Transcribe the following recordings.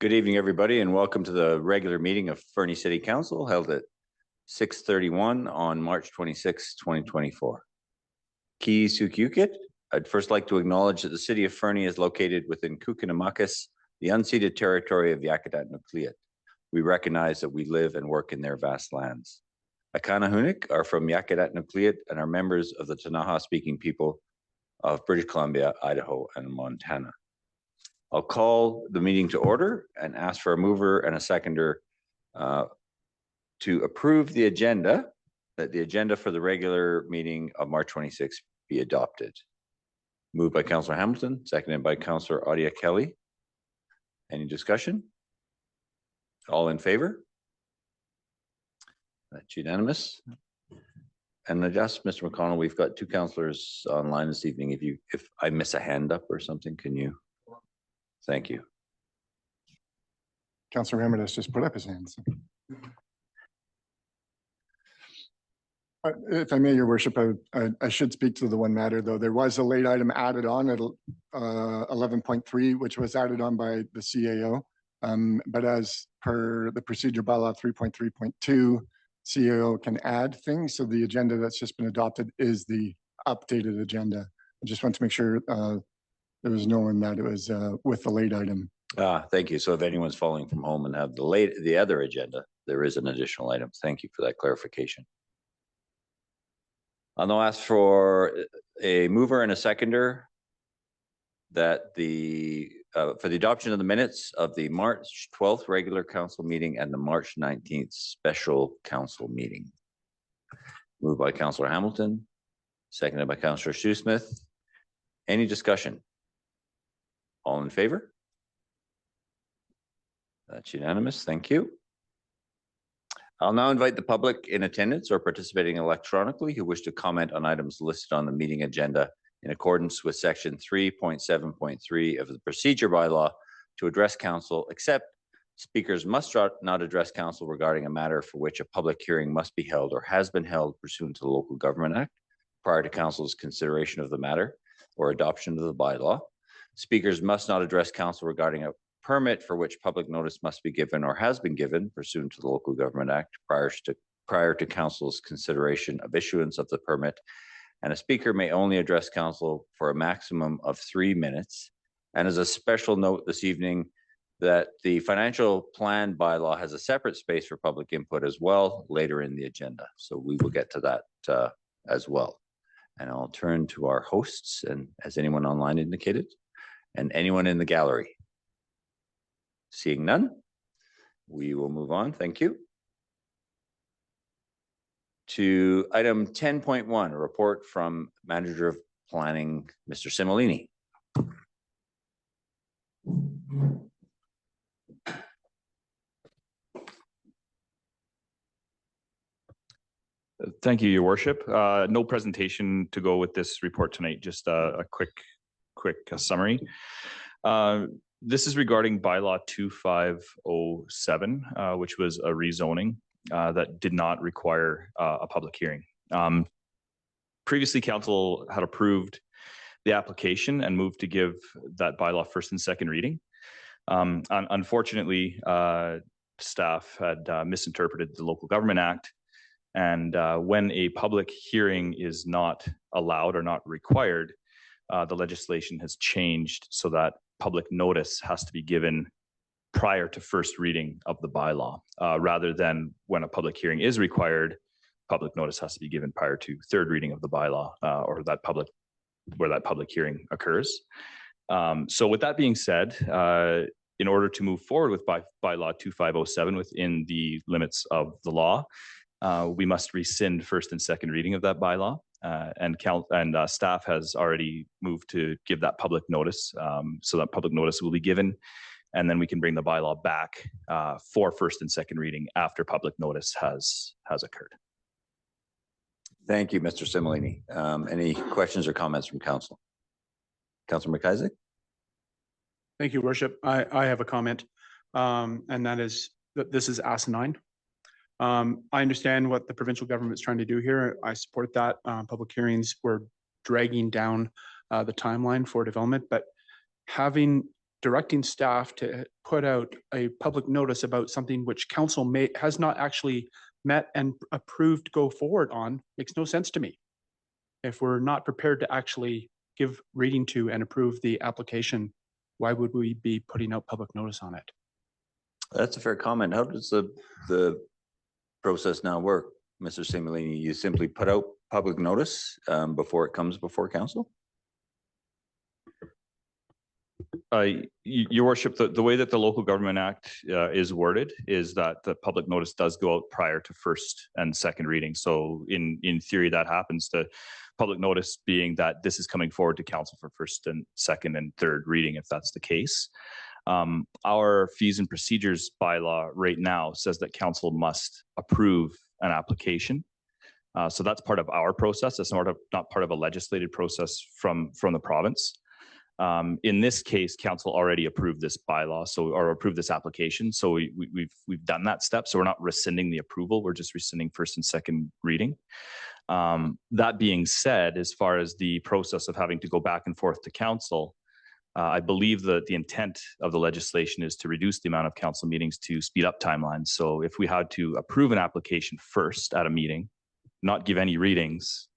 Good evening, everybody, and welcome to the regular meeting of Fernie City Council held at 6:31 on March 26, 2024. Ki Sukukit, I'd first like to acknowledge that the city of Fernie is located within Kukinamakis, the unceded territory of Yakutat Nucleat. We recognize that we live and work in their vast lands. Akanahunik are from Yakutat Nucleat and are members of the Tanaha-speaking people of British Columbia, Idaho, and Montana. I'll call the meeting to order and ask for a mover and a seconder to approve the agenda, that the agenda for the regular meeting of March 26th be adopted. Moved by Councillor Hamilton, seconded by Councillor Audia Kelly. Any discussion? All in favor? That's unanimous. And I just, Mr. McConnell, we've got two councillors online this evening. If I miss a hand up or something, can you? Thank you. Councillor Hammond has just put up his hands. If I may, Your Worship, I should speak to the one matter, though. There was a late item added on at 11.3, which was added on by the CAO. But as per the procedure bylaw 3.3.2, CAO can add things. So the agenda that's just been adopted is the updated agenda. I just want to make sure there was no one that it was with the late item. Thank you. So if anyone's following from home and have the other agenda, there is an additional item. Thank you for that clarification. I'll now ask for a mover and a seconder that for the adoption of the minutes of the March 12th regular council meeting and the March 19th special council meeting. Moved by Councillor Hamilton, seconded by Councillor Shoesmith. Any discussion? All in favor? That's unanimous. Thank you. I'll now invite the public in attendance or participating electronically who wish to comment on items listed on the meeting agenda in accordance with section 3.7.3 of the procedure bylaw to address council, except speakers must not address council regarding a matter for which a public hearing must be held or has been held pursuant to the Local Government Act prior to council's consideration of the matter or adoption of the bylaw. Speakers must not address council regarding a permit for which public notice must be given or has been given pursuant to the Local Government Act prior to council's consideration of issuance of the permit. And a speaker may only address council for a maximum of 3 minutes. And as a special note this evening, that the financial plan bylaw has a separate space for public input as well later in the agenda. So we will get to that as well. And I'll turn to our hosts, and has anyone online indicated? And anyone in the gallery? Seeing none, we will move on. Thank you. To item 10.1, a report from Manager of Planning, Mr. Simolini. Thank you, Your Worship. No presentation to go with this report tonight, just a quick summary. This is regarding bylaw 2507, which was a rezoning that did not require a public hearing. Previously, council had approved the application and moved to give that bylaw first and second reading. Unfortunately, staff had misinterpreted the Local Government Act, and when a public hearing is not allowed or not required, the legislation has changed so that public notice has to be given prior to first reading of the bylaw, rather than when a public hearing is required, public notice has to be given prior to third reading of the bylaw or where that public hearing occurs. So with that being said, in order to move forward with bylaw 2507 within the limits of the law, we must rescind first and second reading of that bylaw. And staff has already moved to give that public notice, so that public notice will be given, and then we can bring the bylaw back for first and second reading after public notice has occurred. Thank you, Mr. Simolini. Any questions or comments from council? Councillor McIsaac? Thank you, Worship. I have a comment, and that is that this is asinine. I understand what the provincial government is trying to do here. I support that. Public hearings were dragging down the timeline for development, but having directing staff to put out a public notice about something which council has not actually met and approved go forward on makes no sense to me. If we're not prepared to actually give reading to and approve the application, why would we be putting out public notice on it? That's a fair comment. How does the process now work, Mr. Simulini? You simply put out public notice before it comes before council? Your worship, the way that the Local Government Act is worded is that the public notice does go out prior to first and second reading. So in theory, that happens. The public notice being that this is coming forward to council for first and second and third reading, if that's the case. Our fees and procedures bylaw right now says that council must approve an application. So that's part of our process. It's not part of a legislated process from the province. In this case, council already approved this bylaw, or approved this application. So we've done that step. So we're not rescinding the approval. We're just rescinding first and second reading. That being said, as far as the process of having to go back and forth to council, I believe that the intent of the legislation is to reduce the amount of council meetings to speed up timelines. So if we had to approve an application first at a meeting, not give any readings,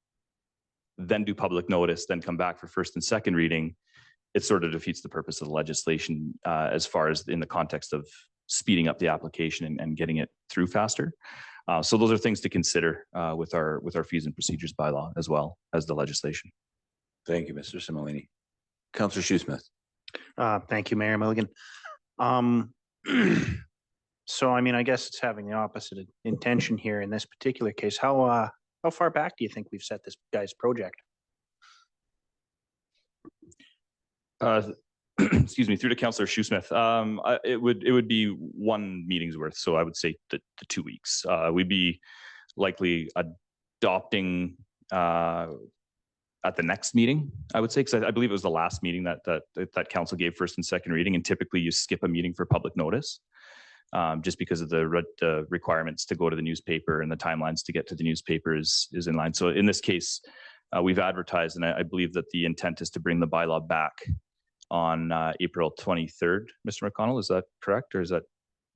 then do public notice, then come back for first and second reading, it sort of defeats the purpose of the legislation as far as in the context of speeding up the application and getting it through faster. So those are things to consider with our fees and procedures bylaw as well as the legislation. Thank you, Mr. Simulini. Councillor Shoesmith. Thank you, Mayor Milligan. So, I mean, I guess it's having the opposite intention here in this particular case. How far back do you think we've set this guy's project? Excuse me, through to Councillor Shoesmith. It would be one meeting's worth. So I would say the 2 weeks. We'd be likely adopting at the next meeting, I would say, because I believe it was the last meeting that council gave first and second reading, and typically you skip a meeting for public notice, just because of the requirements to go to the newspaper and the timelines to get to the newspaper is in line. So in this case, we've advertised, and I believe that the intent is to bring the bylaw back on April 23rd. Mr. McConnell, is that correct, or is that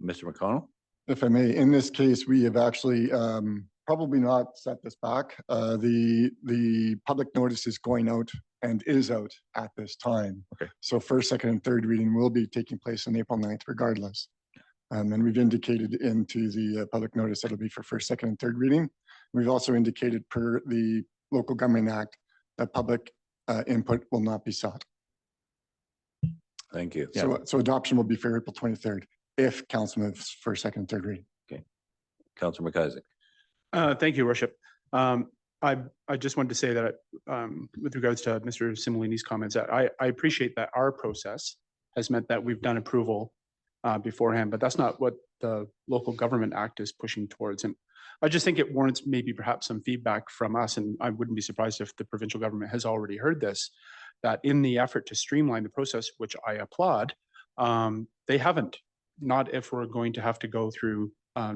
Mr. McConnell? If I may, in this case, we have actually probably not set this back. The public notice is going out and is out at this time. Okay. So first, second, and third reading will be taking place on April 9th regardless. And we've indicated into the public notice that'll be for first, second, and third reading. We've also indicated per the Local Government Act that public input will not be sought. Thank you. Yeah. So adoption will be for April 23rd if council moves first, second, and third reading. Okay. Councillor McIsaac. Thank you, Worship. I just wanted to say that with regards to Mr. Simulini's comments, that I appreciate that our process has meant that we've done approval beforehand, but that's not what the Local Government Act is pushing towards. And I just think it warrants maybe perhaps some feedback from us, and I wouldn't be surprised if the provincial government has already heard this, that in the effort to streamline the process, which I applaud, they haven't, not if we're going to have to go through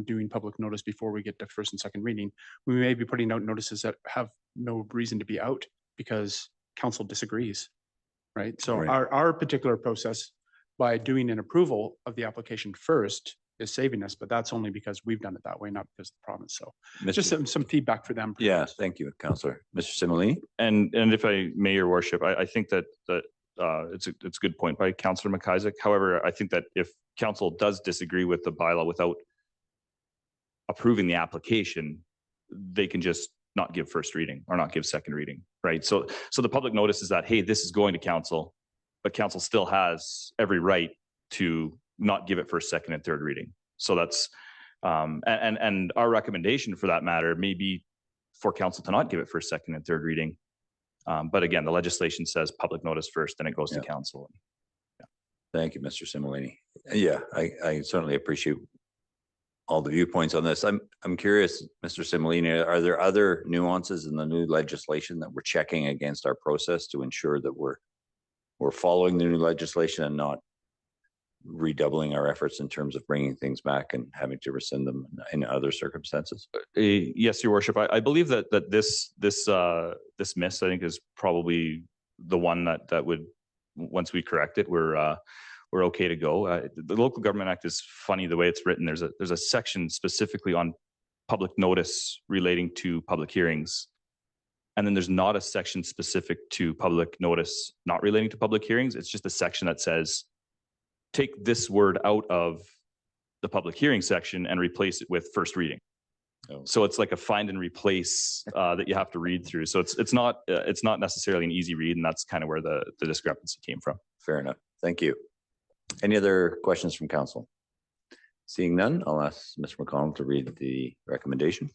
doing public notice before we get to first and second reading. We may be putting out notices that have no reason to be out because council disagrees, right? So Right. Our particular process by doing an approval of the application first is saving us, but that's only because we've done it that way, not because of the province. So just some feedback for them. Yeah, thank you, Councillor. Mr. Simulini. And if I may, Your Worship, I think that it's a good point by Councillor McIsaac. However, I think that if council does disagree with the bylaw without approving the application, they can just not give first reading or not give second reading, right? So the public notice is that, hey, this is going to council, but council still has every right to not give it first, second, and third reading. So that's and our recommendation for that matter may be for council to not give it first, second, and third reading. But again, the legislation says public notice first, then it goes to council. Yeah. Thank you, Mr. Simulini. Yeah, I certainly appreciate all the viewpoints on this. I'm curious, Mr. Simulini, are there other nuances in the new legislation that we're checking against our process to ensure that we're following the new legislation and not redoubling our efforts in terms of bringing things back and having to rescind them in other circumstances? Yes, Your Worship. I believe that this miss, I think, is probably the one that would, once we correct it, we're we're okay to go. The Local Government Act is funny the way it's written. There's a section specifically on public notice relating to public hearings. And then there's not a section specific to public notice not relating to public hearings. It's just a section that says, take this word out of the public hearing section and replace it with first reading. Oh. So it's like a find and replace that you have to read through. So it's not necessarily an easy read, and that's kind of where the discrepancy came from. Fair enough. Thank you. Any other questions from council? Seeing none, I'll ask Mr. McConnell to read the recommendation.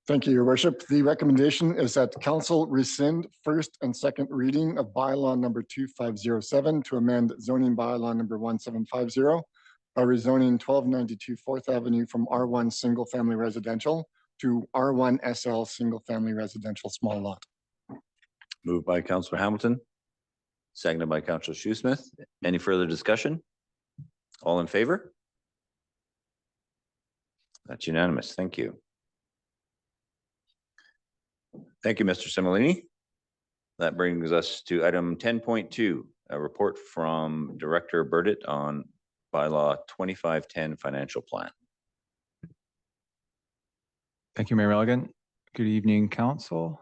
Thank you, Your Worship. The recommendation is that council rescind first and second reading of bylaw number 2507 to amend zoning bylaw number 1750 by rezoning 1292 4th Avenue from R1 single family residential to R1 SL single family residential small lot. Moved by Councillor Hamilton, seconded by Councillor Shoesmith. Any further discussion? All in favor? That's unanimous. Thank you. Thank you, Mr. Similini. That brings us to item 10.2, a report from Director Burdett on bylaw 2510 financial plan. Thank you, Mayor Milligan. Good evening, council.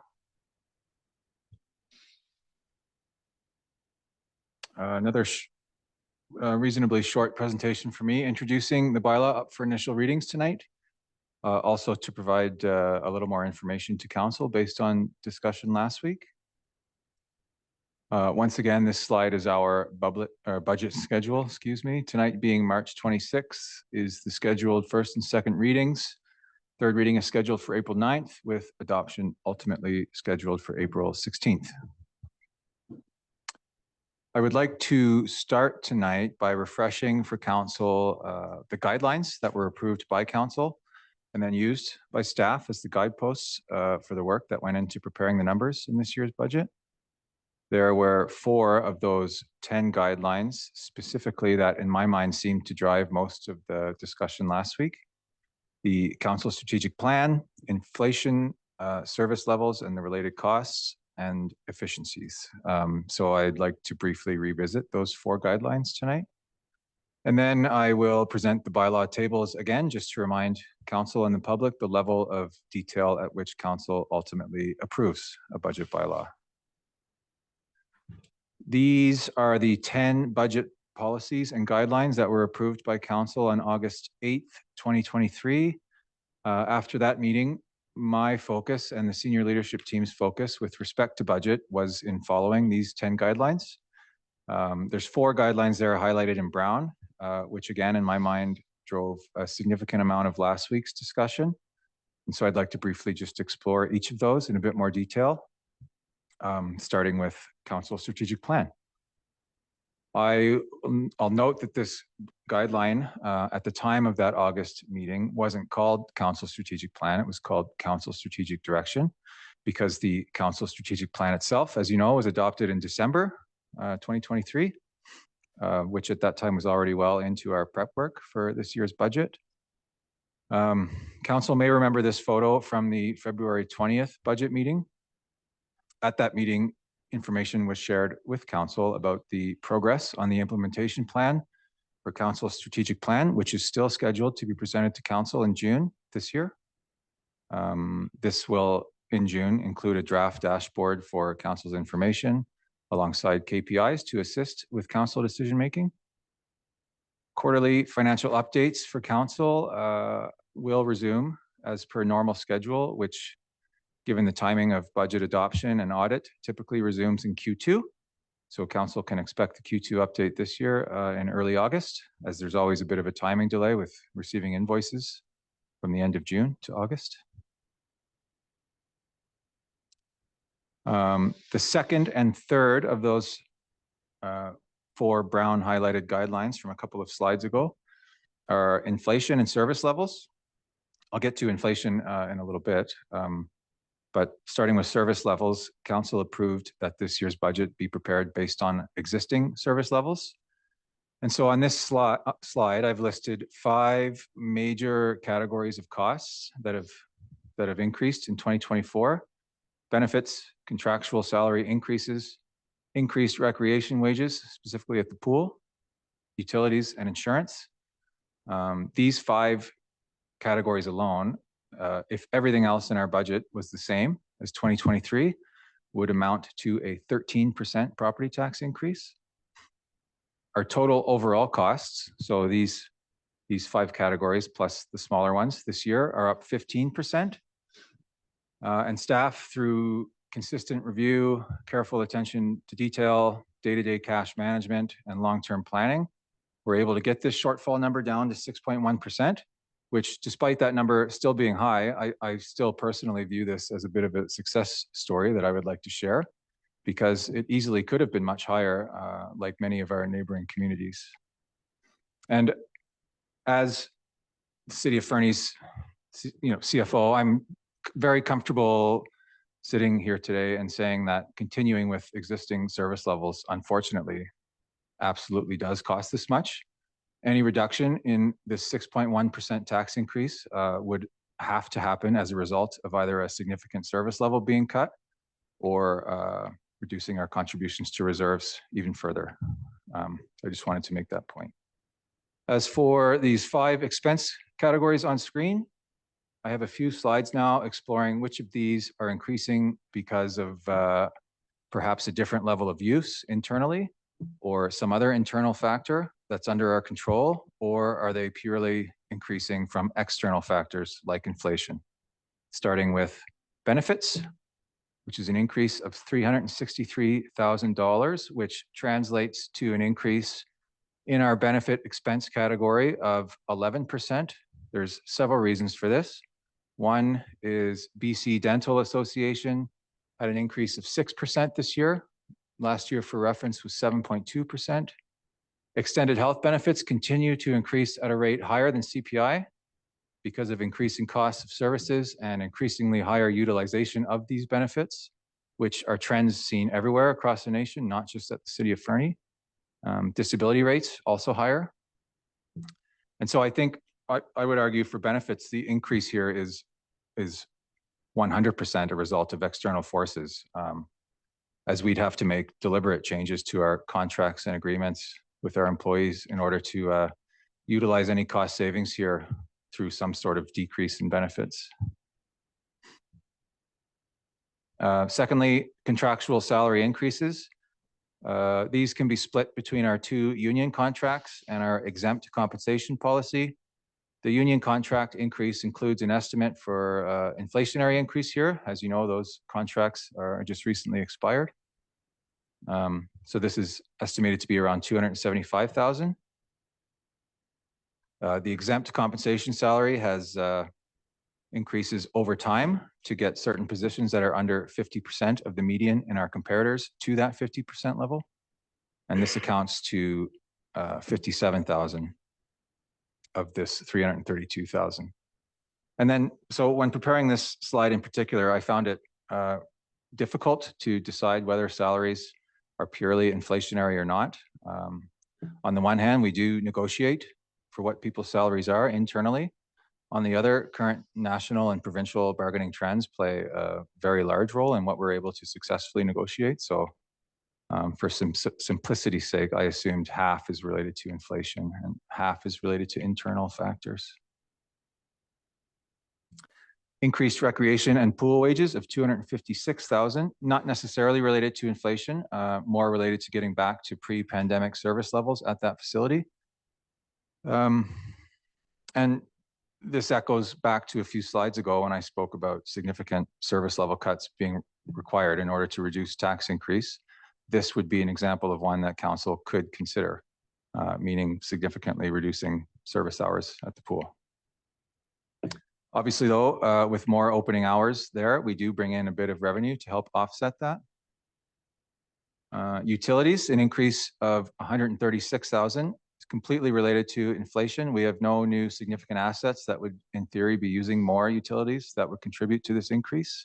Another reasonably short presentation for me, introducing the bylaw up for initial readings tonight. Also to provide a little more information to council based on discussion last week. Once again, this slide is our budget schedule, excuse me. Tonight being March 26th is the scheduled first and second readings. Third reading is scheduled for April 9th with adoption ultimately scheduled for April 16th. I would like to start tonight by refreshing for council the guidelines that were approved by council and then used by staff as the guideposts for the work that went into preparing the numbers in this year's budget. There were 4 of those 10 guidelines specifically that in my mind seemed to drive most of the discussion last week. The council strategic plan, inflation, service levels and the related costs, and efficiencies. So I'd like to briefly revisit those 4 guidelines tonight. And then I will present the bylaw tables again, just to remind council and the public the level of detail at which council ultimately approves a budget bylaw. These are the 10 budget policies and guidelines that were approved by council on August 8th, 2023. After that meeting, my focus and the senior leadership team's focus with respect to budget was in following these 10 guidelines. There's 4 guidelines there highlighted in brown, which again, in my mind, drove a significant amount of last week's discussion. And so I'd like to briefly just explore each of those in a bit more detail, starting with council strategic plan. I'll note that this guideline at the time of that August meeting wasn't called council strategic plan. It was called council strategic direction because the council strategic plan itself, as you know, was adopted in December 2023, which at that time was already well into our prep work for this year's budget. Council may remember this photo from the February 20th budget meeting. At that meeting, information was shared with council about the progress on the implementation plan for council's strategic plan, which is still scheduled to be presented to council in June this year. This will, in June, include a draft dashboard for council's information alongside KPIs to assist with council decision-making. Quarterly financial updates for council will resume as per normal schedule, which given the timing of budget adoption and audit, typically resumes in Q2. So council can expect the Q2 update this year in early August, as there's always a bit of a timing delay with receiving invoices from the end of June to August. The second and third of those 4 brown highlighted guidelines from a couple of slides ago are inflation and service levels. I'll get to inflation in a little bit. But starting with service levels, council approved that this year's budget be prepared based on existing service levels. And so on this slide, I've listed 5 major categories of costs that have increased in 2024. Benefits, contractual salary increases, increased recreation wages, specifically at the pool, utilities, and insurance. These 5 categories alone, if everything else in our budget was the same as 2023, would amount to a 13% property tax increase. Our total overall costs, so these 5 categories plus the smaller ones this year, are up 15%. And staff, through consistent review, careful attention to detail, day-to-day cash management, and long-term planning, we're able to get this shortfall number down to 6.1%, which, despite that number still being high, I still personally view this as a bit of a success story that I would like to share, because it easily could have been much higher, like many of our neighboring communities. And as the City of Fernie's, CFO, I'm very comfortable sitting here today and saying that continuing with existing service levels, unfortunately, absolutely does cost this much. Any reduction in this 6.1% tax increase would have to happen as a result of either a significant service level being cut or reducing our contributions to reserves even further. I just wanted to make that point. As for these 5 expense categories on screen, I have a few slides now exploring which of these are increasing because of perhaps a different level of use internally or some other internal factor that's under our control, or are they purely increasing from external factors like inflation? Starting with benefits, which is an increase of $363,000, which translates to an increase in our benefit expense category of 11%. There's several reasons for this. One is BC Dental Association had an increase of 6% this year. Last year, for reference, was 7.2%. Extended health benefits continue to increase at a rate higher than CPI because of increasing costs of services and increasingly higher utilization of these benefits, which are trends seen everywhere across the nation, not just at the City of Fernie. Disability rates also higher. And so I think I would argue for benefits, the increase here is 100% a result of external forces, as we'd have to make deliberate changes to our contracts and agreements with our employees in order to utilize any cost savings here through some sort of decrease in benefits. Secondly, contractual salary increases. These can be split between our 2 union contracts and our exempt compensation policy. The union contract increase includes an estimate for inflationary increase here. As you know, those contracts are just recently expired. So this is estimated to be around $275,000. The exempt compensation salary has increases over time to get certain positions that are under 50% of the median in our comparators to that 50% level. And this accounts to $57,000 of this $332,000. And then, so when preparing this slide in particular, I found it difficult to decide whether salaries are purely inflationary or not. On the one hand, we do negotiate for what people's salaries are internally. On the other, current national and provincial bargaining trends play a very large role in what we're able to successfully negotiate. So for some simplicity's sake, I assumed half is related to inflation and half is related to internal factors. Increased recreation and pool wages of $256,000, not necessarily related to inflation, more related to getting back to pre-pandemic service levels at that facility. And this echoes back to a few slides ago when I spoke about significant service level cuts being required in order to reduce tax increase. This would be an example of one that council could consider, meaning significantly reducing service hours at the pool. Obviously, though, with more opening hours there, we do bring in a bit of revenue to help offset that. Utilities, an increase of $136,000. It's completely related to inflation. We have no new significant assets that would, in theory, be using more utilities that would contribute to this increase.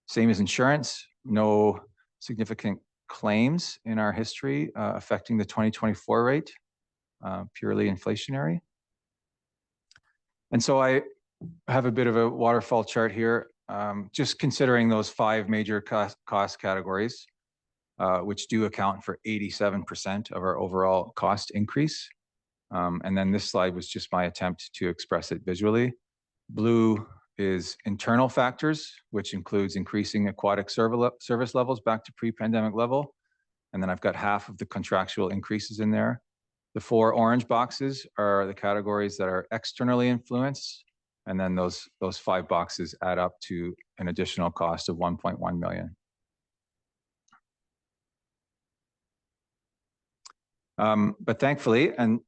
Same as insurance, no significant claims in our history affecting the 2024 rate, purely inflationary. And so I have a bit of a waterfall chart here, just considering those 5 major cost categories, which do account for 87% of our overall cost increase. And then this slide was just my attempt to express it visually. Blue is internal factors, which includes increasing aquatic service levels back to pre-pandemic level. And then I've got half of the contractual increases in there. The 4 orange boxes are the categories that are externally influenced. And then those 5 boxes add up to an additional cost of 1.1 million. But thankfully, and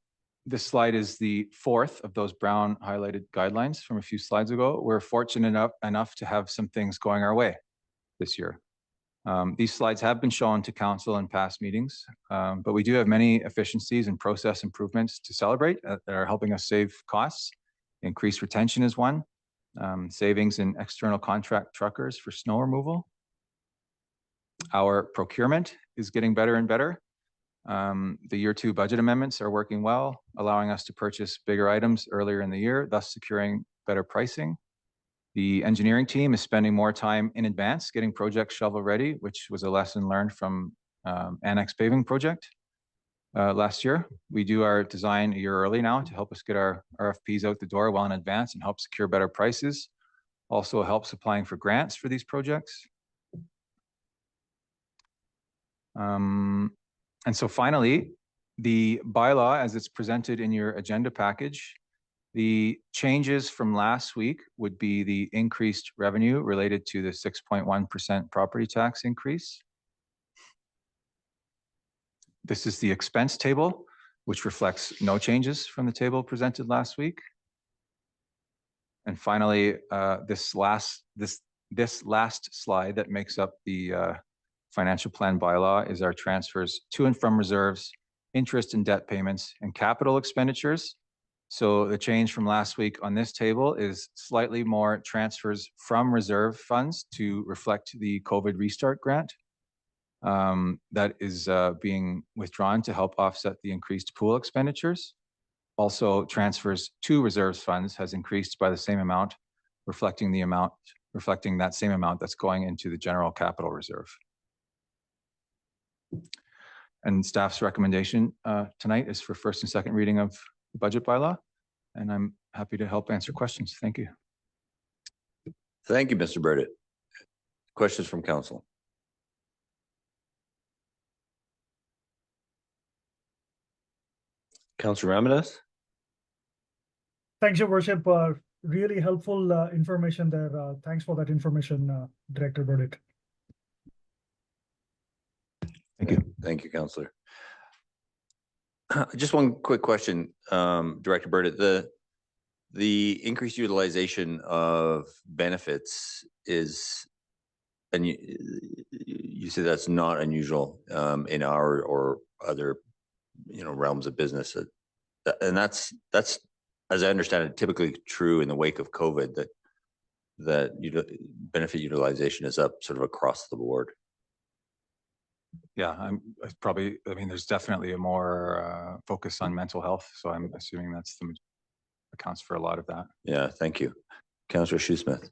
this slide is the 4th of those brown highlighted guidelines from a few slides ago, we're fortunate enough to have some things going our way this year. These slides have been shown to council in past meetings, but we do have many efficiencies and process improvements to celebrate that are helping us save costs. Increased retention is one. Savings in external contract truckers for snow removal. Our procurement is getting better and better. The year 2 budget amendments are working well, allowing us to purchase bigger items earlier in the year, thus securing better pricing. The engineering team is spending more time in advance getting projects shovel ready, which was a lesson learned from Annex Paving project last year. We do our design a year early now to help us get our RFPs out the door well in advance and help secure better prices. Also helps applying for grants for these projects. And so finally, the bylaw as it's presented in your agenda package, the changes from last week would be the increased revenue related to the 6.1% property tax increase. This is the expense table, which reflects no changes from the table presented last week. And finally, this last slide that makes up the financial plan bylaw is our transfers to and from reserves, interest and debt payments, and capital expenditures. So the change from last week on this table is slightly more transfers from reserve funds to reflect the COVID restart grant that is being withdrawn to help offset the increased pool expenditures. Also, transfers to reserves funds has increased by the same amount, reflecting that same amount that's going into the general capital reserve. And staff's recommendation tonight is for first and second reading of the budget bylaw, and I'm happy to help answer questions. Thank you. Thank you, Mr. Burdett. Questions from council? Councillor Ramirez? Thanks, Your Worship. Really helpful information there. Thanks for that information, Director Burdett. Thank you. Thank you, Councillor. Just one quick question, Director Burdett. The increased utilization of benefits is, and you say that's not unusual in our or other, realms of business, and that's as I understand it, typically true in the wake of COVID that benefit utilization is up sort of across the board. Yeah, there's definitely a more focus on mental health. So I'm assuming that's accounts for a lot of that. Yeah, thank you. Councillor Shoesmith.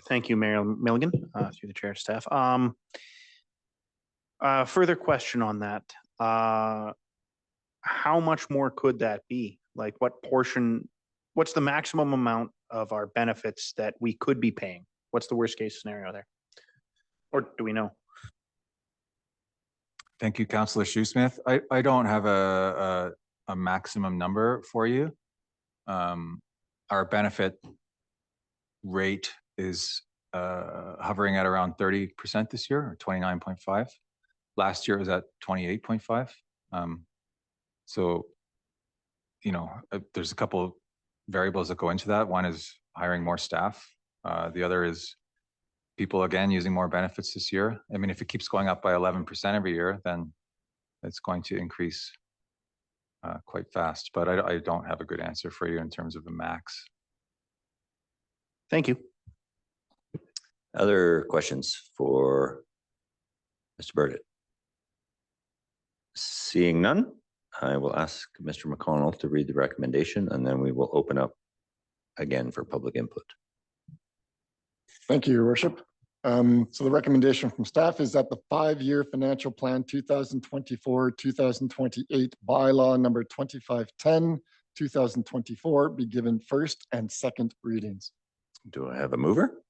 Thank you, Mayor Milligan, through the chair staff. Further question on that. How much more could that be? Like what portion, what's the maximum amount of our benefits that we could be paying? What's the worst case scenario there? Or do we know? Thank you, Councillor Shoesmith. I don't have a maximum number for you. Our benefit rate is hovering at around 30% this year, or 29.5. Last year it was at 28.5. So, there's a couple variables that go into that. One is hiring more staff. The other is people, again, using more benefits this year. I mean, if it keeps going up by 11% every year, then it's going to increase quite fast. But I don't have a good answer for you in terms of a max. Thank you. Other questions for Mr. Burdett? Seeing none, I will ask Mr. McConnell to read the recommendation, and then we will open up again for public input. Thank you, Your Worship. So the recommendation from staff is that the 5-year financial plan 2024-2028 bylaw number 2510, 2024 be given first and second readings. Do I have a mover?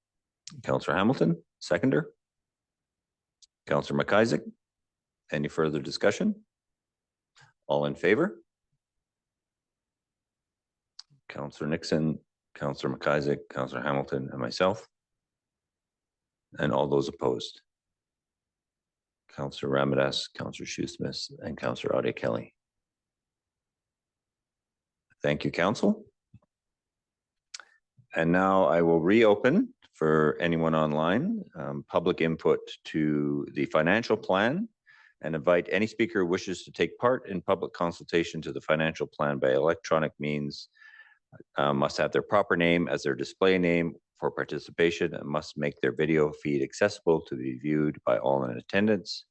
Councillor Hamilton, seconder. Councillor McIsaac. Any further discussion? All in favor? Councillor Nixon, Councillor McIsaac, Councillor Hamilton, and myself. And all those opposed. Councillor Ramadas, Councillor Shoesmith, and Councillor Audia Kelly. Thank you, Council. And now I will reopen for anyone online, public input to the financial plan, and invite any speaker who wishes to take part in public consultation to the financial plan by electronic means must have their proper name as their display name for participation and must make their video feed accessible to be viewed by all in attendance.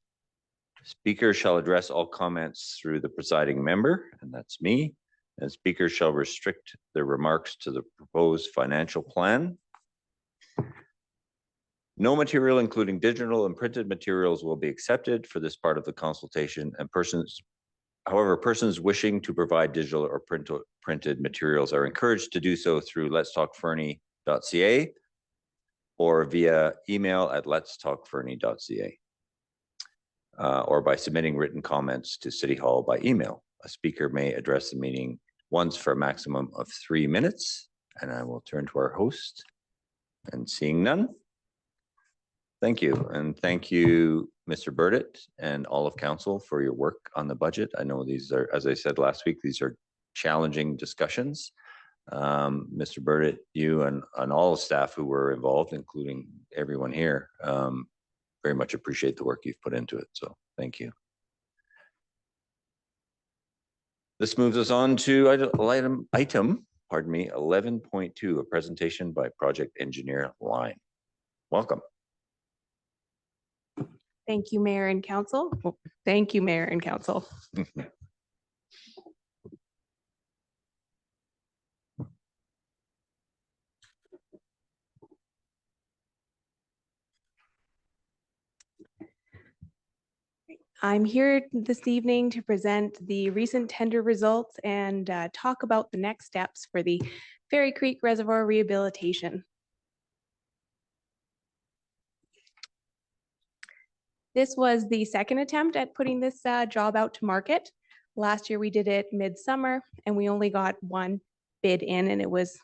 Speakers shall address all comments through the presiding member, and that's me, and speakers shall restrict their remarks to the proposed financial plan. No material, including digital and printed materials, will be accepted for this part of the consultation, and persons wishing to provide digital or printed materials are encouraged to do so through letstalkfernie.ca or via email at letstalkfernie.ca or by submitting written comments to City Hall by email. A speaker may address the meeting once for a maximum of 3 minutes, and I will turn to our host. And seeing none, thank you. And thank you, Mr. Burdett and all of council for your work on the budget. I know these are, as I said last week, these are challenging discussions. Mr. Burdett, you and all the staff who were involved, including everyone here, very much appreciate the work you've put into it. So thank you. This moves us on to item 11.2, a presentation by project engineer Line. Welcome. Thank you, Mayor and Council. Thank you, Mayor and Council. I'm here this evening to present the recent tender results and talk about the next steps for the Ferry Creek Reservoir rehabilitation. This was the second attempt at putting this job out to market. Last year we did it midsummer and we only got one bid in and it was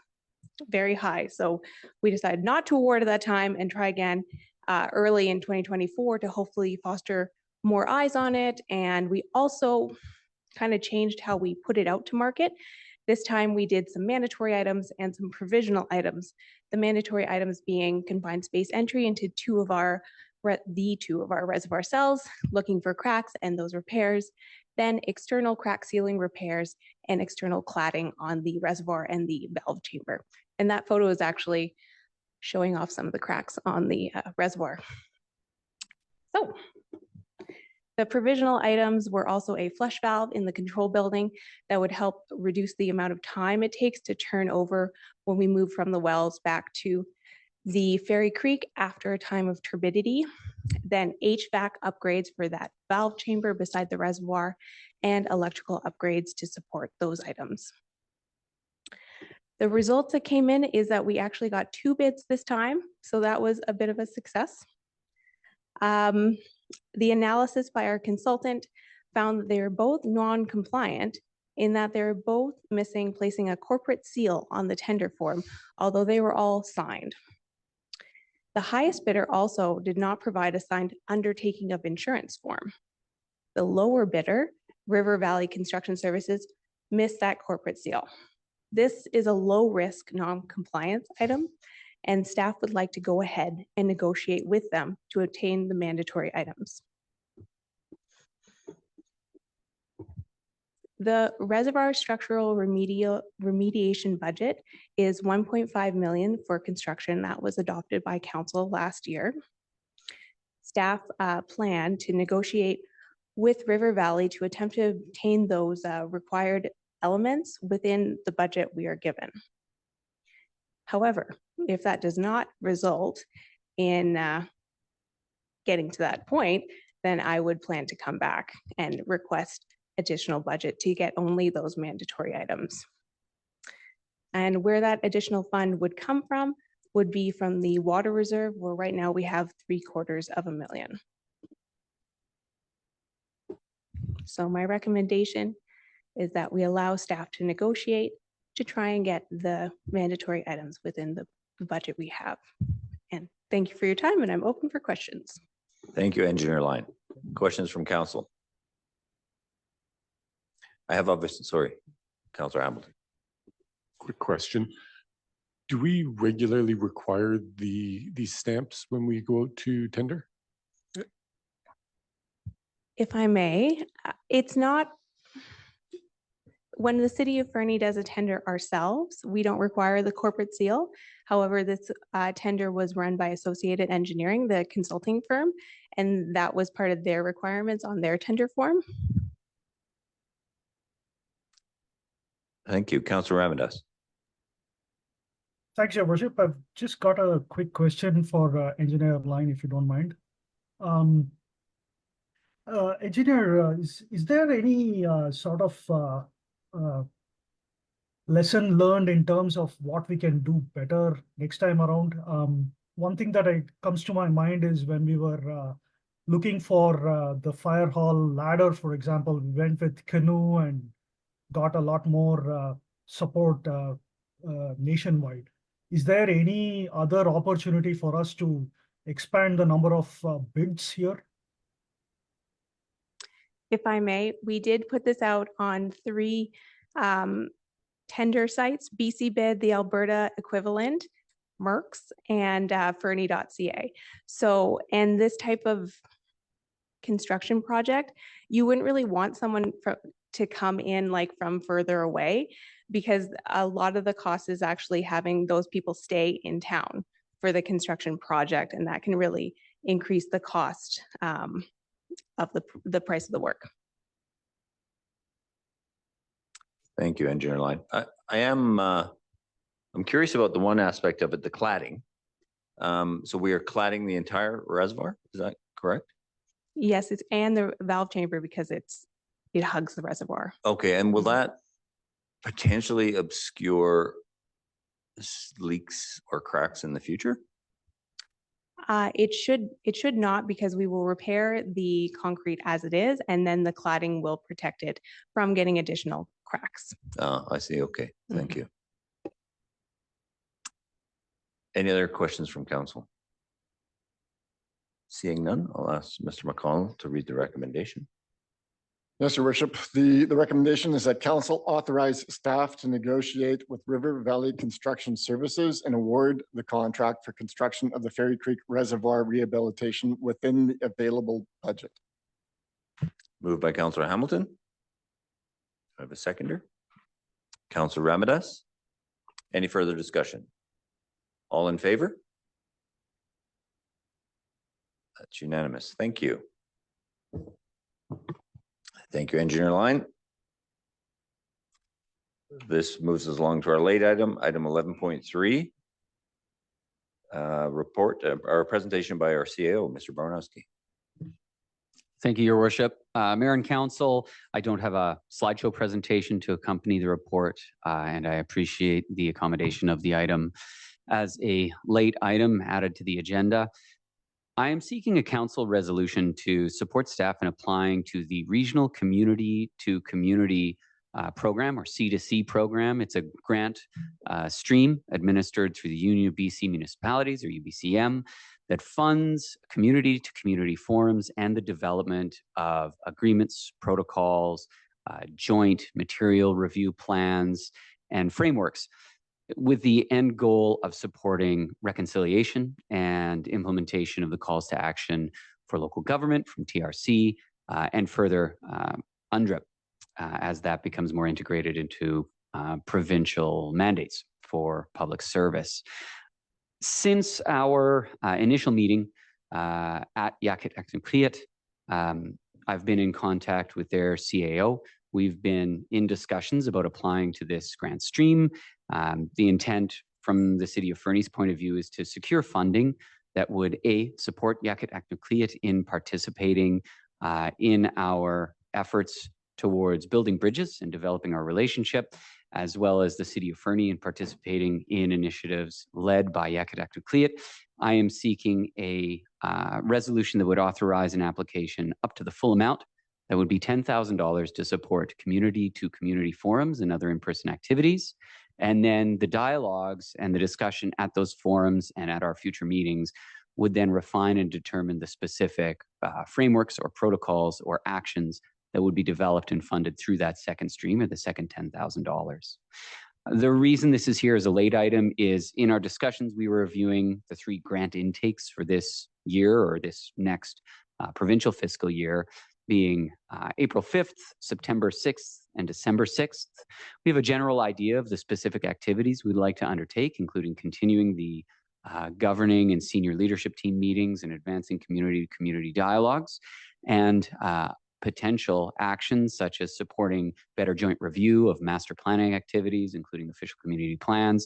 very high. So we decided not to award at that time and try again early in 2024 to hopefully foster more eyes on it. And we also kind of changed how we put it out to market. This time we did some mandatory items and some provisional items. The mandatory items being confined space entry into two of our reservoir cells, looking for cracks and those repairs, then external crack sealing repairs and external cladding on the reservoir and the valve chamber. And that photo is actually showing off some of the cracks on the reservoir. So the provisional items were also a flush valve in the control building that would help reduce the amount of time it takes to turn over when we move from the wells back to the Ferry Creek after a time of turbidity, then HVAC upgrades for that valve chamber beside the reservoir, and electrical upgrades to support those items. The results that came in is that we actually got 2 bids this time, so that was a bit of a success. The analysis by our consultant found that they are both non-compliant in that they're both missing placing a corporate seal on the tender form, although they were all signed. The highest bidder also did not provide a signed undertaking of insurance form. The lower bidder, River Valley Construction Services, missed that corporate seal. This is a low-risk non-compliance item, and staff would like to go ahead and negotiate with them to obtain the mandatory items. The reservoir structural remediation budget is 1.5 million for construction that was adopted by council last year. Staff plan to negotiate with River Valley to attempt to obtain those required elements within the budget we are given. However, if that does not result, in getting to that point, then I would plan to come back and request additional budget to get only those mandatory items. And where that additional fund would come from would be from the water reserve, where right now we have $750,000. So my recommendation is that we allow staff to negotiate to try and get the mandatory items within the budget we have. And thank you for your time, and I'm open for questions. Thank you, Engineer Line. Questions from council? I have obviously, sorry, Councillor Hamilton. Quick question. Do we regularly require these stamps when we go out to tender? If I may, it's not, when the city of Fernie does a tender ourselves, we don't require the corporate seal. However, this tender was run by Associated Engineering, the consulting firm, and that was part of their requirements on their tender form. Thank you, Councillor Ramirez. Thanks, Your Worship. I've just got a quick question for Engineer Line, if you don't mind. Engineer, is there any sort of lesson learned in terms of what we can do better next time around? One thing that comes to my mind is when we were looking for the fire hall ladder, for example, we went with canoe and got a lot more support nationwide. Is there any other opportunity for us to expand the number of bids here? If I may, we did put this out on 3 tender sites: BC Bid, the Alberta equivalent, Merck's, and Fernie.ca. So, and this type of construction project, you wouldn't really want someone to come in like from further away, because a lot of the cost is actually having those people stay in town for the construction project, and that can really increase the cost of the price of the work. Thank you, Engineer Line. I'm curious about the one aspect of it, the cladding. So we are cladding the entire reservoir, is that correct? Yes, it's and the valve chamber, because it hugs the reservoir. Okay, and will that potentially obscure leaks or cracks in the future? It should not, because we will repair the concrete as it is, and then the cladding will protect it from getting additional cracks. I see. Okay, thank you. Any other questions from council? Seeing none, I'll ask Mr. McConnell to read the recommendation. Yes, Your Worship. The recommendation is that council authorize staff to negotiate with River Valley Construction Services and award the contract for construction of the Fairy Creek Reservoir rehabilitation within the available budget. Moved by Councillor Hamilton. I have a seconder. Councillor Ramirez. Any further discussion? All in favor? That's unanimous. Thank you. Thank you, Engineer Line. This moves us along to our late item 11.3. Report, our presentation by our CAO, Mr. Baranowski. Thank you, Your Worship. Mayor and Council, I don't have a slideshow presentation to accompany the report, and I appreciate the accommodation of the item as a late item added to the agenda. I am seeking a council resolution to support staff in applying to the Regional Community to Community program, or C2C program. It's a grant stream administered through the Union of BC Municipalities, or UBCM, that funds community to community forums and the development of agreements, protocols, joint material review plans, and frameworks, with the end goal of supporting reconciliation and implementation of the calls to action for local government from TRC and further UNDRIP as that becomes more integrated into provincial mandates for public service. Since our initial meeting at Yakut Aksimkriat, I've been in contact with their CAO. We've been in discussions about applying to this grant stream. The intent from the City of Fernie's point of view is to secure funding that would support Yakut Aknukliat in participating in our efforts towards building bridges and developing our relationship, as well as the city of Fernie in participating in initiatives led by Yakut Aknukliat. I am seeking a resolution that would authorize an application up to the full amount. That would be $10,000 to support community-to-community forums and other in-person activities. And then the dialogues and the discussion at those forums and at our future meetings would then refine and determine the specific frameworks or protocols or actions that would be developed and funded through that second stream or the second $10,000. The reason this is here as a late item is in our discussions, we were reviewing the 3 grant intakes for this year or this next provincial fiscal year, being April 5th, September 6th, and December 6th. We have a general idea of the specific activities we'd like to undertake, including continuing the governing and senior leadership team meetings and advancing community-to-community dialogues, and potential actions such as supporting better joint review of master planning activities, including official community plans.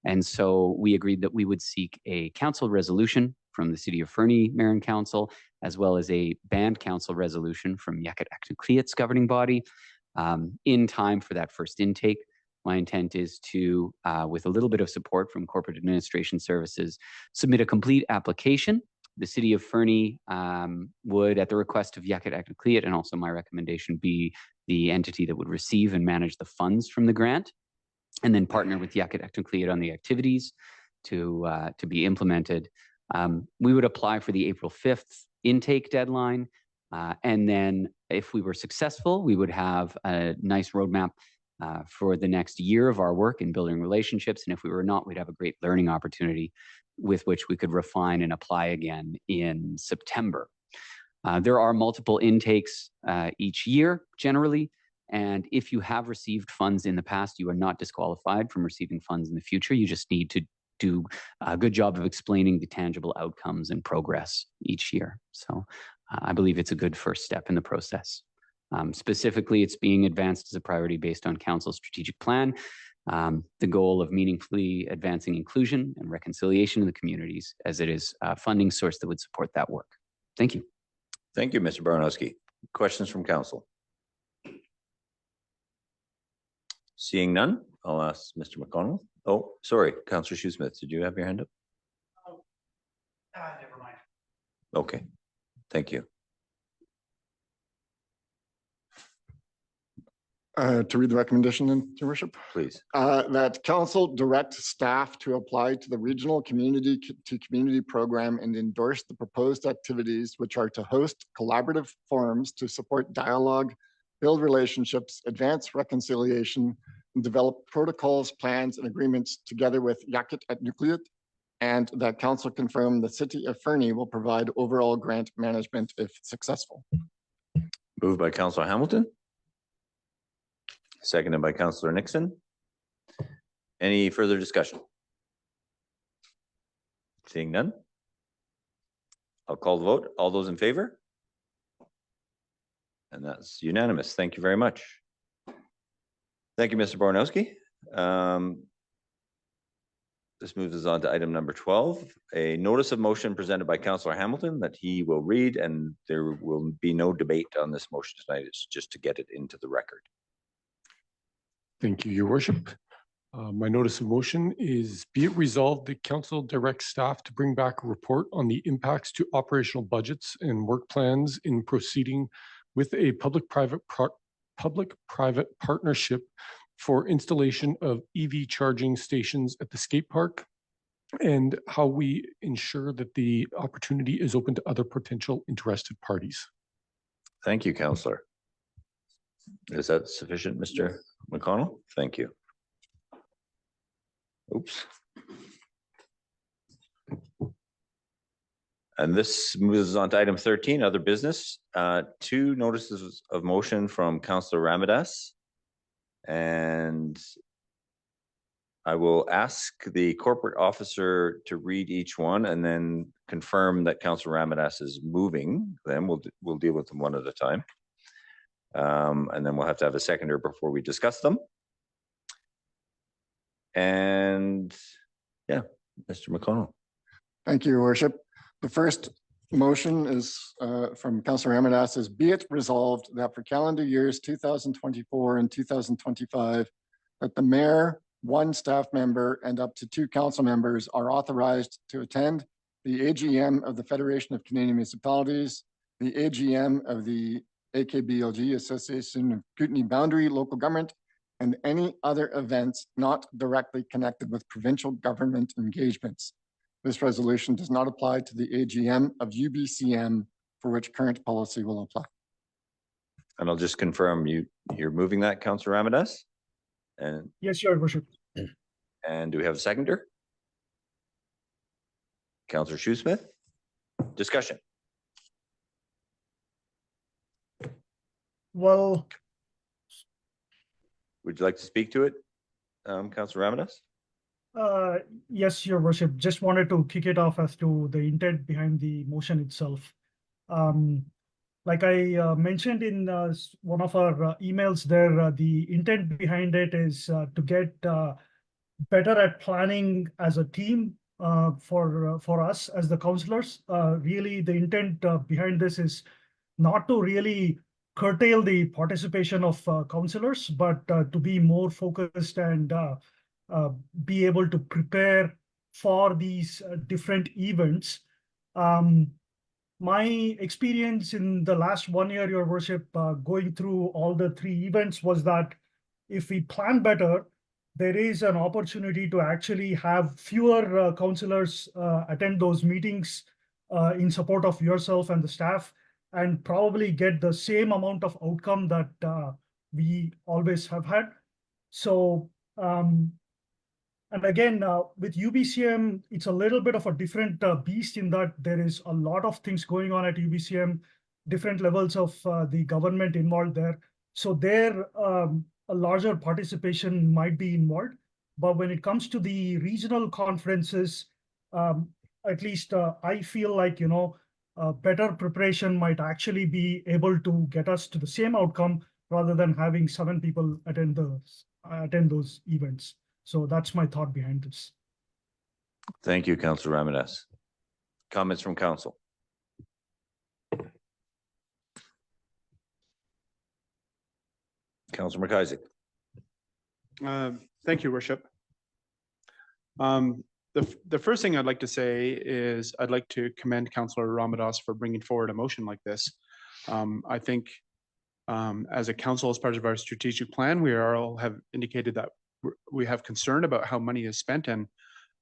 And so we agreed that we would seek a council resolution from the City of Fernie Mayor and Council, as well as a band council resolution from Yakut Aknukliat's governing body in time for that first intake. My intent is to, with a little bit of support from Corporate Administration Services, submit a complete application. The City of Fernie would, at the request of Yakut Aknukliat, and also my recommendation, be the entity that would receive and manage the funds from the grant, and then partner with Yakut Aknukliat on the activities to be implemented. We would apply for the April 5th intake deadline, and then if we were successful, we would have a nice roadmap for the next year of our work in building relationships, and if we were not, we'd have a great learning opportunity with which we could refine and apply again in September. There are multiple intakes each year, generally, and if you have received funds in the past, you are not disqualified from receiving funds in the future. You just need to do a good job of explaining the tangible outcomes and progress each year. So I believe it's a good first step in the process. Specifically, it's being advanced as a priority based on Council's strategic plan, the goal of meaningfully advancing inclusion and reconciliation in the communities, as it is a funding source that would support that work. Thank you. Thank you, Mr. Baranowski. Questions from Council? Seeing none, I'll ask Mr. McConnell. Oh, sorry, Councillor Shoesmith, did you have your hand up? Never mind. Okay, thank you. To read the recommendation, then, Your Worship. Please. That council direct staff to apply to the regional community program and endorse the proposed activities, which are to host collaborative forums to support dialogue, build relationships, advance reconciliation, and develop protocols, plans, and agreements together with Yakut Aknukliat, and that council confirm the City of Fernie will provide overall grant management if successful. Moved by Councillor Hamilton. Seconded by Councillor Nixon. Any further discussion? Seeing none, I'll call the vote. All those in favor? And that's unanimous. Thank you very much. Thank you, Mr. Baranowski. This moves us on to item number 12, a notice of motion presented by Councillor Hamilton that he will read, and there will be no debate on this motion tonight. It's just to get it into the record. Thank you, Your Worship. My notice of motion is, be it resolved that council directs staff to bring back a report on the impacts to operational budgets and work plans in proceeding with a public-private partnership for installation of EV charging stations at the skate park, and how we ensure that the opportunity is open to other potential interested parties. Thank you, Councillor. Is that sufficient, Mr. McConnell? Thank you. Oops. And this moves on to item 13, other business. 2 notices of motion from Councillor Ramadas. And I will ask the corporate officer to read each one and then confirm that Councillor Ramadas is moving. Then we'll deal with them one at a time. And then we'll have to have a seconder before we discuss them. And yeah, Mr. McConnell. Thank you, Your Worship. The first motion is from Councillor Ramadas is be it resolved that for calendar years 2024 and 2025, that the mayor, one staff member, and up to 2 council members are authorized to attend the AGM of the Federation of Canadian Municipalities, the AGM of the AKBLG, Association of Kootenay Boundary Local Government, and any other events not directly connected with provincial government engagements. This resolution does not apply to the AGM of UBCM, for which current policy will apply. And I'll just confirm you're moving that, Councillor Ramadas? And Yes, Your Worship. do we have a seconder? Councillor Shoesmith? Discussion. Well, Would you like to speak to it, Councillor Ramadas? yes, Your Worship. Just wanted to kick it off as to the intent behind the motion itself. Like I mentioned in one of our emails there, the intent behind it is to get better at planning as a team for us as the councillors. Really, the intent behind this is not to really curtail the participation of councillors, but to be more focused and be able to prepare for these different events. My experience in the last 1 year, Your Worship, going through all the 3 events was that if we plan better, there is an opportunity to actually have fewer councillors attend those meetings in support of yourself and the staff, and probably get the same amount of outcome that we always have had. So, and again, with UBCM, it's a little bit of a different beast in that there is a lot of things going on at UBCM, different levels of the government involved there. So there, a larger participation might be involved. But when it comes to the regional conferences, at least I feel like, better preparation might actually be able to get us to the same outcome rather than having 7 people attend those events. So that's my thought behind this. Thank you, Councillor Ramadas. Comments from council? Councillor McIsaac. Thank you, Worship. The first thing I'd like to say is I'd like to commend Councillor Ramadas for bringing forward a motion like this. I think as a council, as part of our strategic plan, we all have indicated that we have concern about how money is spent, and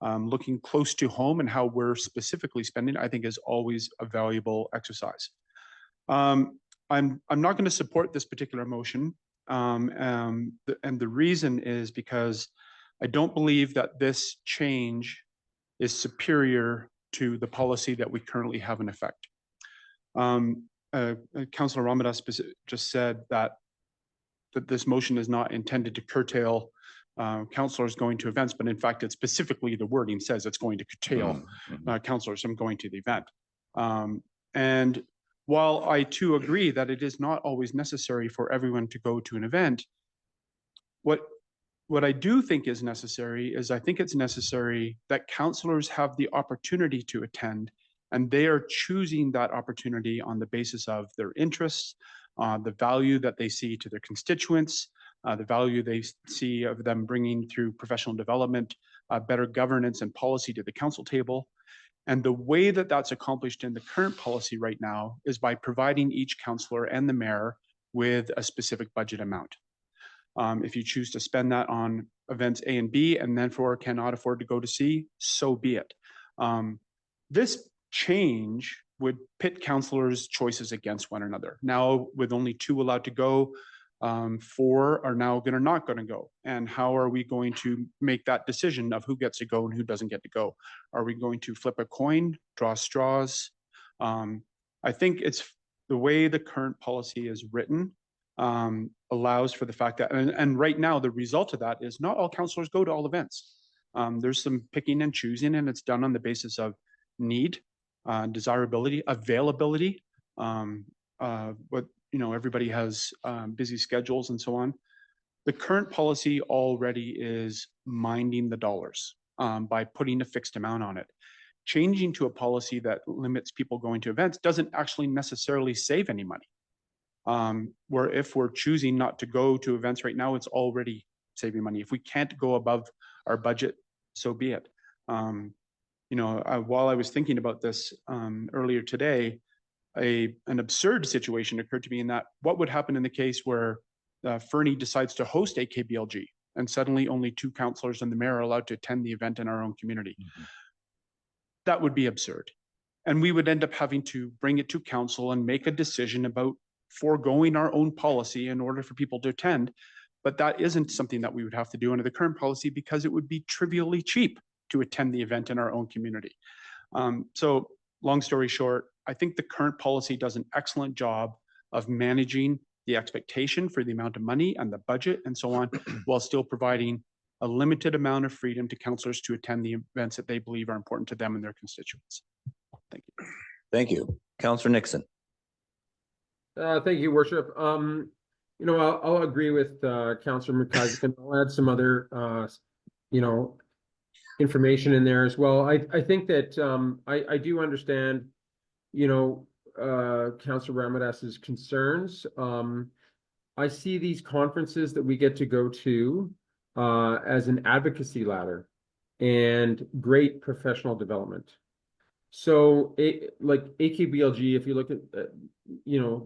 looking close to home and how we're specifically spending, I think is always a valuable exercise. I'm not going to support this particular motion. And the reason is because I don't believe that this change is superior to the policy that we currently have in effect. Councillor Ramadas just said that this motion is not intended to curtail councillors going to events, but in fact, it's specifically the wording says it's going to curtail councillors from going to the event. And while I too agree that it is not always necessary for everyone to go to an event, what I do think is necessary is I think it's necessary that councillors have the opportunity to attend, and they are choosing that opportunity on the basis of their interests, the value that they see to their constituents, the value they see of them bringing through professional development, better governance and policy to the council table. And the way that that's accomplished in the current policy right now is by providing each councillor and the mayor with a specific budget amount. If you choose to spend that on events A and B and then cannot afford to go to C, so be it. This change would pit councillors' choices against one another. Now, with only 2 allowed to go, 4 are now not going to go. And how are we going to make that decision of who gets to go and who doesn't get to go? Are we going to flip a coin, draw straws? I think it's the way the current policy is written allows for the fact that, and right now the result of that is not all councillors go to all events. There's some picking and choosing, and it's done on the basis of need, desirability, availability, everybody has busy schedules and so on. The current policy already is minding the dollars by putting a fixed amount on it. changing to a policy that limits people going to events doesn't actually necessarily save any money. Where if we're choosing not to go to events right now, it's already saving money. If we can't go above our budget, so be it. While I was thinking about this earlier today, an absurd situation occurred to me in that what would happen in the case where Fernie decides to host AKBLG and suddenly only 2 councillors and the mayor are allowed to attend the event in our own community. That would be absurd. And we would end up having to bring it to council and make a decision about foregoing our own policy in order for people to attend. But that isn't something that we would have to do under the current policy because it would be trivially cheap to attend the event in our own community. So long story short, I think the current policy does an excellent job of managing the expectation for the amount of money and the budget and so on, while still providing a limited amount of freedom to councillors to attend the events that they believe are important to them and their constituents. Thank you. Thank you. Councillor Nixon. Thank you, Worship. I'll agree with Councillor McIsaac, and I'll add some other, information in there as well. I think that I do understand, Councillor Ramadas's concerns. I see these conferences that we get to go to as an advocacy ladder and great professional development. So like AKBLG, if you look at,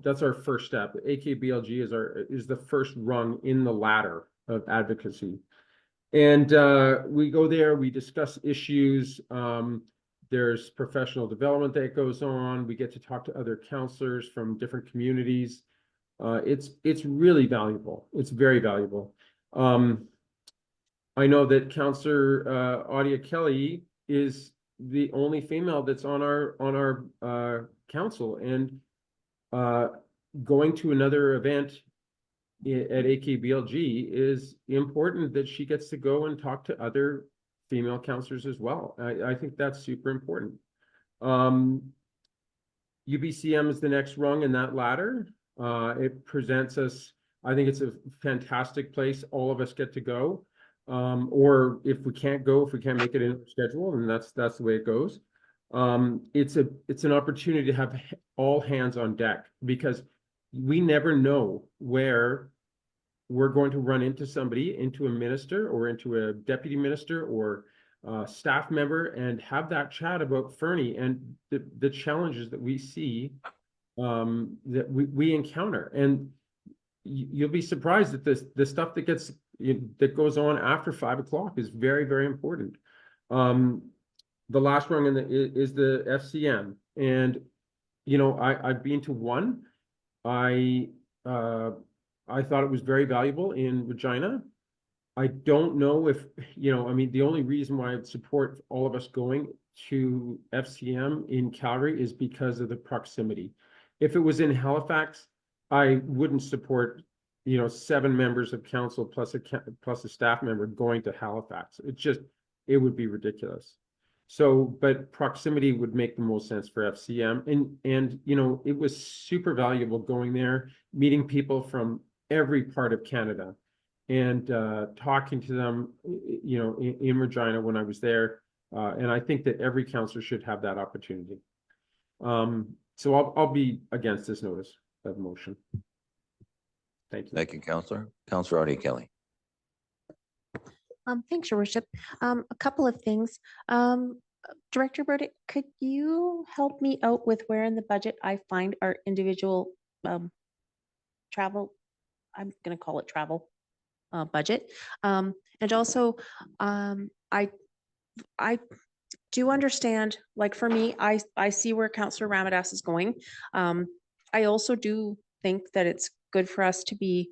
that's our first step. AKBLG is the first rung in the ladder of advocacy. And we go there, we discuss issues. There's professional development that goes on. We get to talk to other councillors from different communities. It's really valuable. It's very valuable. I know that Councillor Audia Kelly is the only female that's on our council, and going to another event at AKBLG is important that she gets to go and talk to other female councillors as well. I think that's super important. UBCM is the next rung in that ladder. It presents us, I think it's a fantastic place. All of us get to go. Or if we can't go, if we can't make it in our schedule, and that's the way it goes. It's an opportunity to have all hands on deck, because we never know where we're going to run into somebody, into a minister or into a deputy minister or staff member, and have that chat about Fernie and the challenges that we see, that we encounter. And you'll be surprised that the stuff that goes on after 5 o'clock is very, very important. The last rung is the FCM, and I've been to one. I thought it was very valuable in Regina. I don't know if the only reason why I'd support all of us going to FCM in Calgary is because of the proximity. If it was in Halifax, I wouldn't support 7 members of council plus a staff member going to Halifax. It would be ridiculous. So, but proximity would make the most sense for FCM. And it was super valuable going there, meeting people from every part of Canada, and talking to them, in Regina when I was there. And I think that every councillor should have that opportunity. So I'll be against this notice of motion. Thank you. Thank you, Councillor. Councillor Audia Kelly. Thanks, Your Worship. A couple of things. Director Burdick, could you help me out with where in the budget I find our individual travel, I'm going to call it travel budget. And also, I do understand, like for me, I see where Councillor Ramadas is going. I also do think that it's good for us to be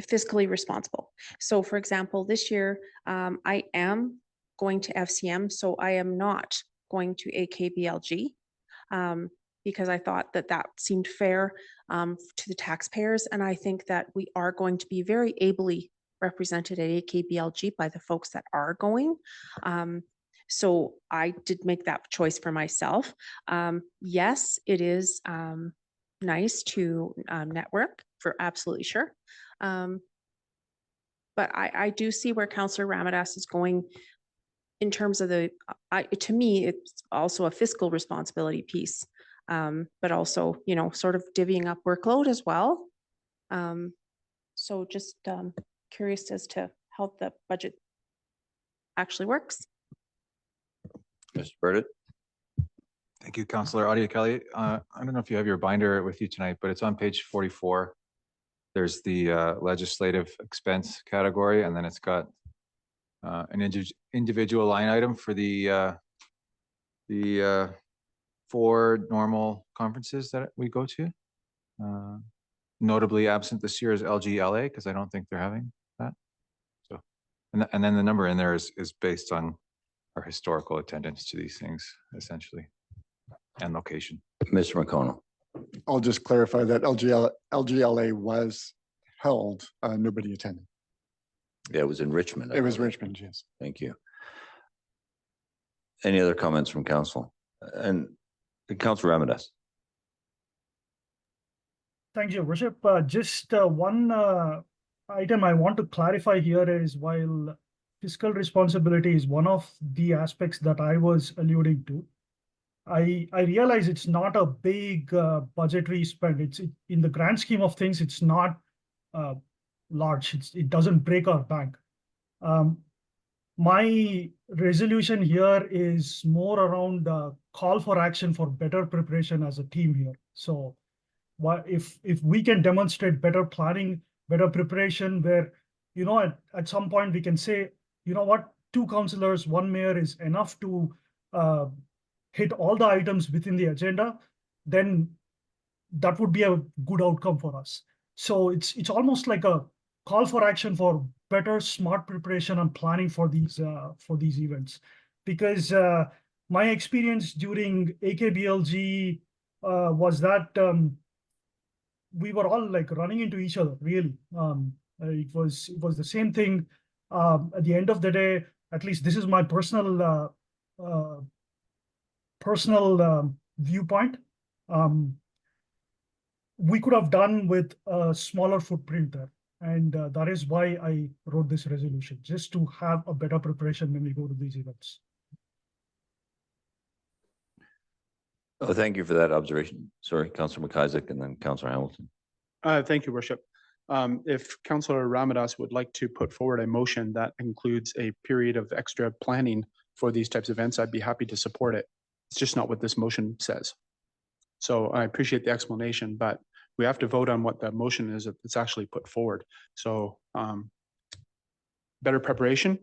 fiscally responsible. So for example, this year, I am going to FCM, so I am not going to AKBLG, because I thought that seemed fair to the taxpayers. And I think that we are going to be very ably represented at AKBLG by the folks that are going. So I did make that choice for myself. Yes, it is nice to network, for absolutely sure. But I do see where Councillor Ramadas is going in terms of to me, it's also a fiscal responsibility piece, but also, sort of divvying up workload as well. So just curious as to how the budget actually works. Mr. Burdett? Thank you, Councillor Audia Kelly. I don't know if you have your binder with you tonight, but it's on page 44. There's the legislative expense category, and then it's got an individual line item for the 4 normal conferences that we go to. Notably absent this year is LGLA, because I don't think they're having that. So, and then the number in there is based on our historical attendance to these things, essentially, and location. Mr. McConnell? I'll just clarify that LGLA was held, nobody attended. Yeah, it was in Richmond. I It was believe. Richmond, yes. Thank you. Any other comments from council? And Councillor Ramadus? Thank you, Worship. Just one item I want to clarify here is, while fiscal responsibility is one of the aspects that I was alluding to, I realize it's not a big budgetary spend. It's in the grand scheme of things, it's not large. It doesn't break our bank. My resolution here is more around call for action for better preparation as a team here. So if we can demonstrate better planning, better preparation, where, at some point we can say, you know what, 2 councillors, 1 mayor is enough to hit all the items within the agenda, then that would be a good outcome for us. So it's almost like a call for action for better, smart preparation and planning for these events. Because my experience during AKBLG was that we were all like running into each other, really. It was the same thing. At the end of the day, at least this is my personal viewpoint. We could have done with a smaller footprint there. And that is why I wrote this resolution, just to have a better preparation when we go to these events. Oh, thank you for that observation. Sorry, Councillor McIsaac and then Councillor Hamilton. Thank you, Worship. If Councillor Ramadas would like to put forward a motion that includes a period of extra planning for these types of events, I'd be happy to support it. It's just not what this motion says. So I appreciate the explanation, but we have to vote on what the motion is that's actually put forward. So better preparation,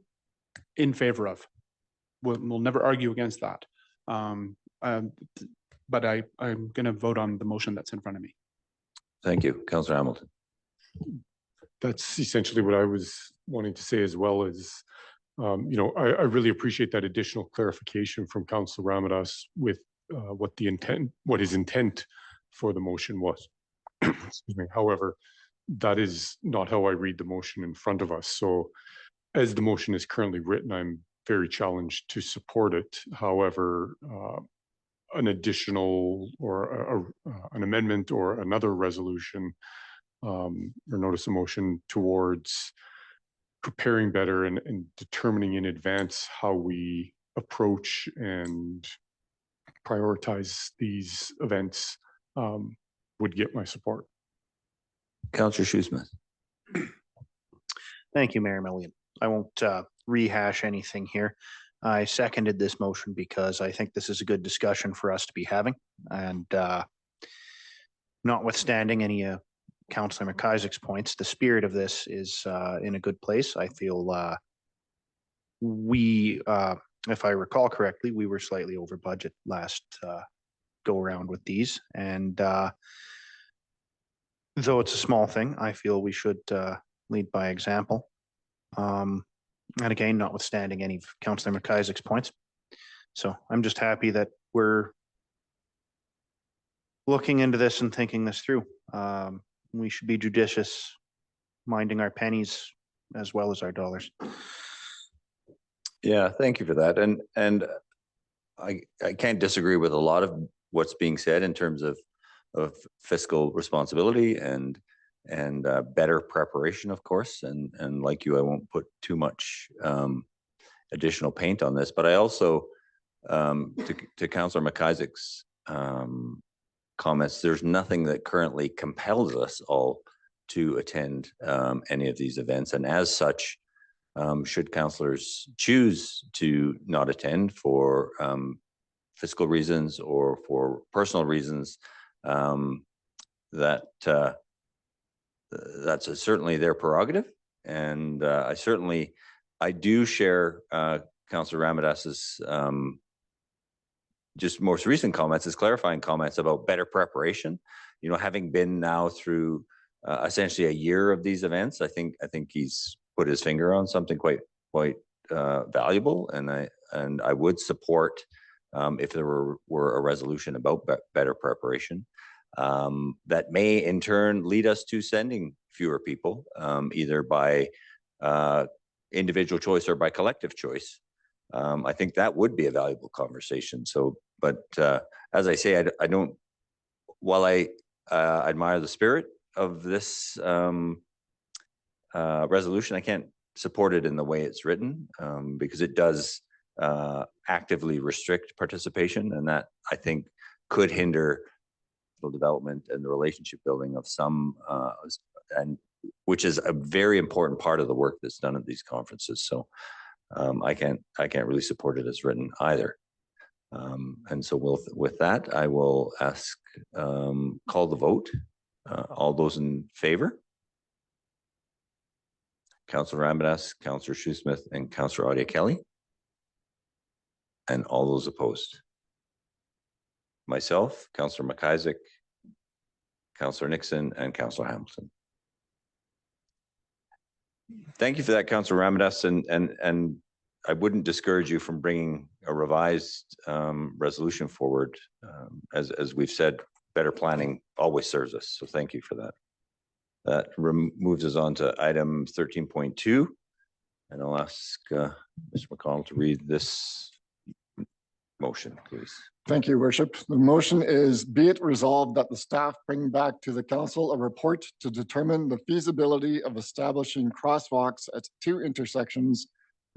in favor of. We'll never argue against that. But I'm going to vote on the motion that's in front of me. Thank you. Councillor Hamilton. That's essentially what I was wanting to say, as well as, I really appreciate that additional clarification from Councillor Ramadas with what his intent for the motion was. Excuse me. However, that is not how I read the motion in front of us. So as the motion is currently written, I'm very challenged to support it. However, an additional or an amendment or another resolution or notice of motion towards preparing better and determining in advance how we approach and prioritize these events would get my support. Councillor Shoesmith. Thank you, Mayor Millian. I won't rehash anything here. I seconded this motion because I think this is a good discussion for us to be having. And notwithstanding any Councillor McIsaac's points, the spirit of this is in a good place. I feel if I recall correctly, we were slightly over budget last go around with these. And though it's a small thing, I feel we should lead by example. And again, notwithstanding any of Councillor McIsaac's points. So I'm just happy that we're looking into this and thinking this through. We should be judicious, minding our pennies as well as our dollars. Yeah, thank you for that. And I can't disagree with a lot of what's being said in terms of fiscal responsibility and better preparation, of course. And like you, I won't put too much additional paint on this. But I also, to Councillor McIsaac's comments, there's nothing that currently compels us all to attend any of these events. And as such, should councillors choose to not attend for fiscal reasons or for personal reasons, that's certainly their prerogative. And I do share Councillor Ramadas's just most recent comments, his clarifying comments about better preparation. You know, having been now through essentially a year of these events, I think he's put his finger on something quite valuable, and I would support if there were a resolution about better preparation that may in turn lead us to sending fewer people, either by individual choice or by collective choice. I think that would be a valuable conversation. So, but as I say, I don't, while I admire the spirit of this resolution, I can't support it in the way it's written because it does actively restrict participation, and that I think could hinder the development and the relationship building of some, and which is a very important part of the work that's done at these conferences. So I can't really support it as written either. And so with that, I will ask, call the vote. All those in favor? Councillor Ramadas, Councillor Shoesmith, and Councillor Audia Kelly. And all those opposed? Myself, Councillor McIsaac, Councillor Nixon, and Councillor Hamilton. Thank you for that, Councillor Ramadas, and I wouldn't discourage you from bringing a revised resolution forward. As we've said, better planning always serves us, so thank you for that. That moves us on to item 13.2, and I'll ask Mr. McConnell to read this motion, please. Thank you, Worship. The motion is, be it resolved that the staff bring back to the council a report to determine the feasibility of establishing crosswalks at two intersections,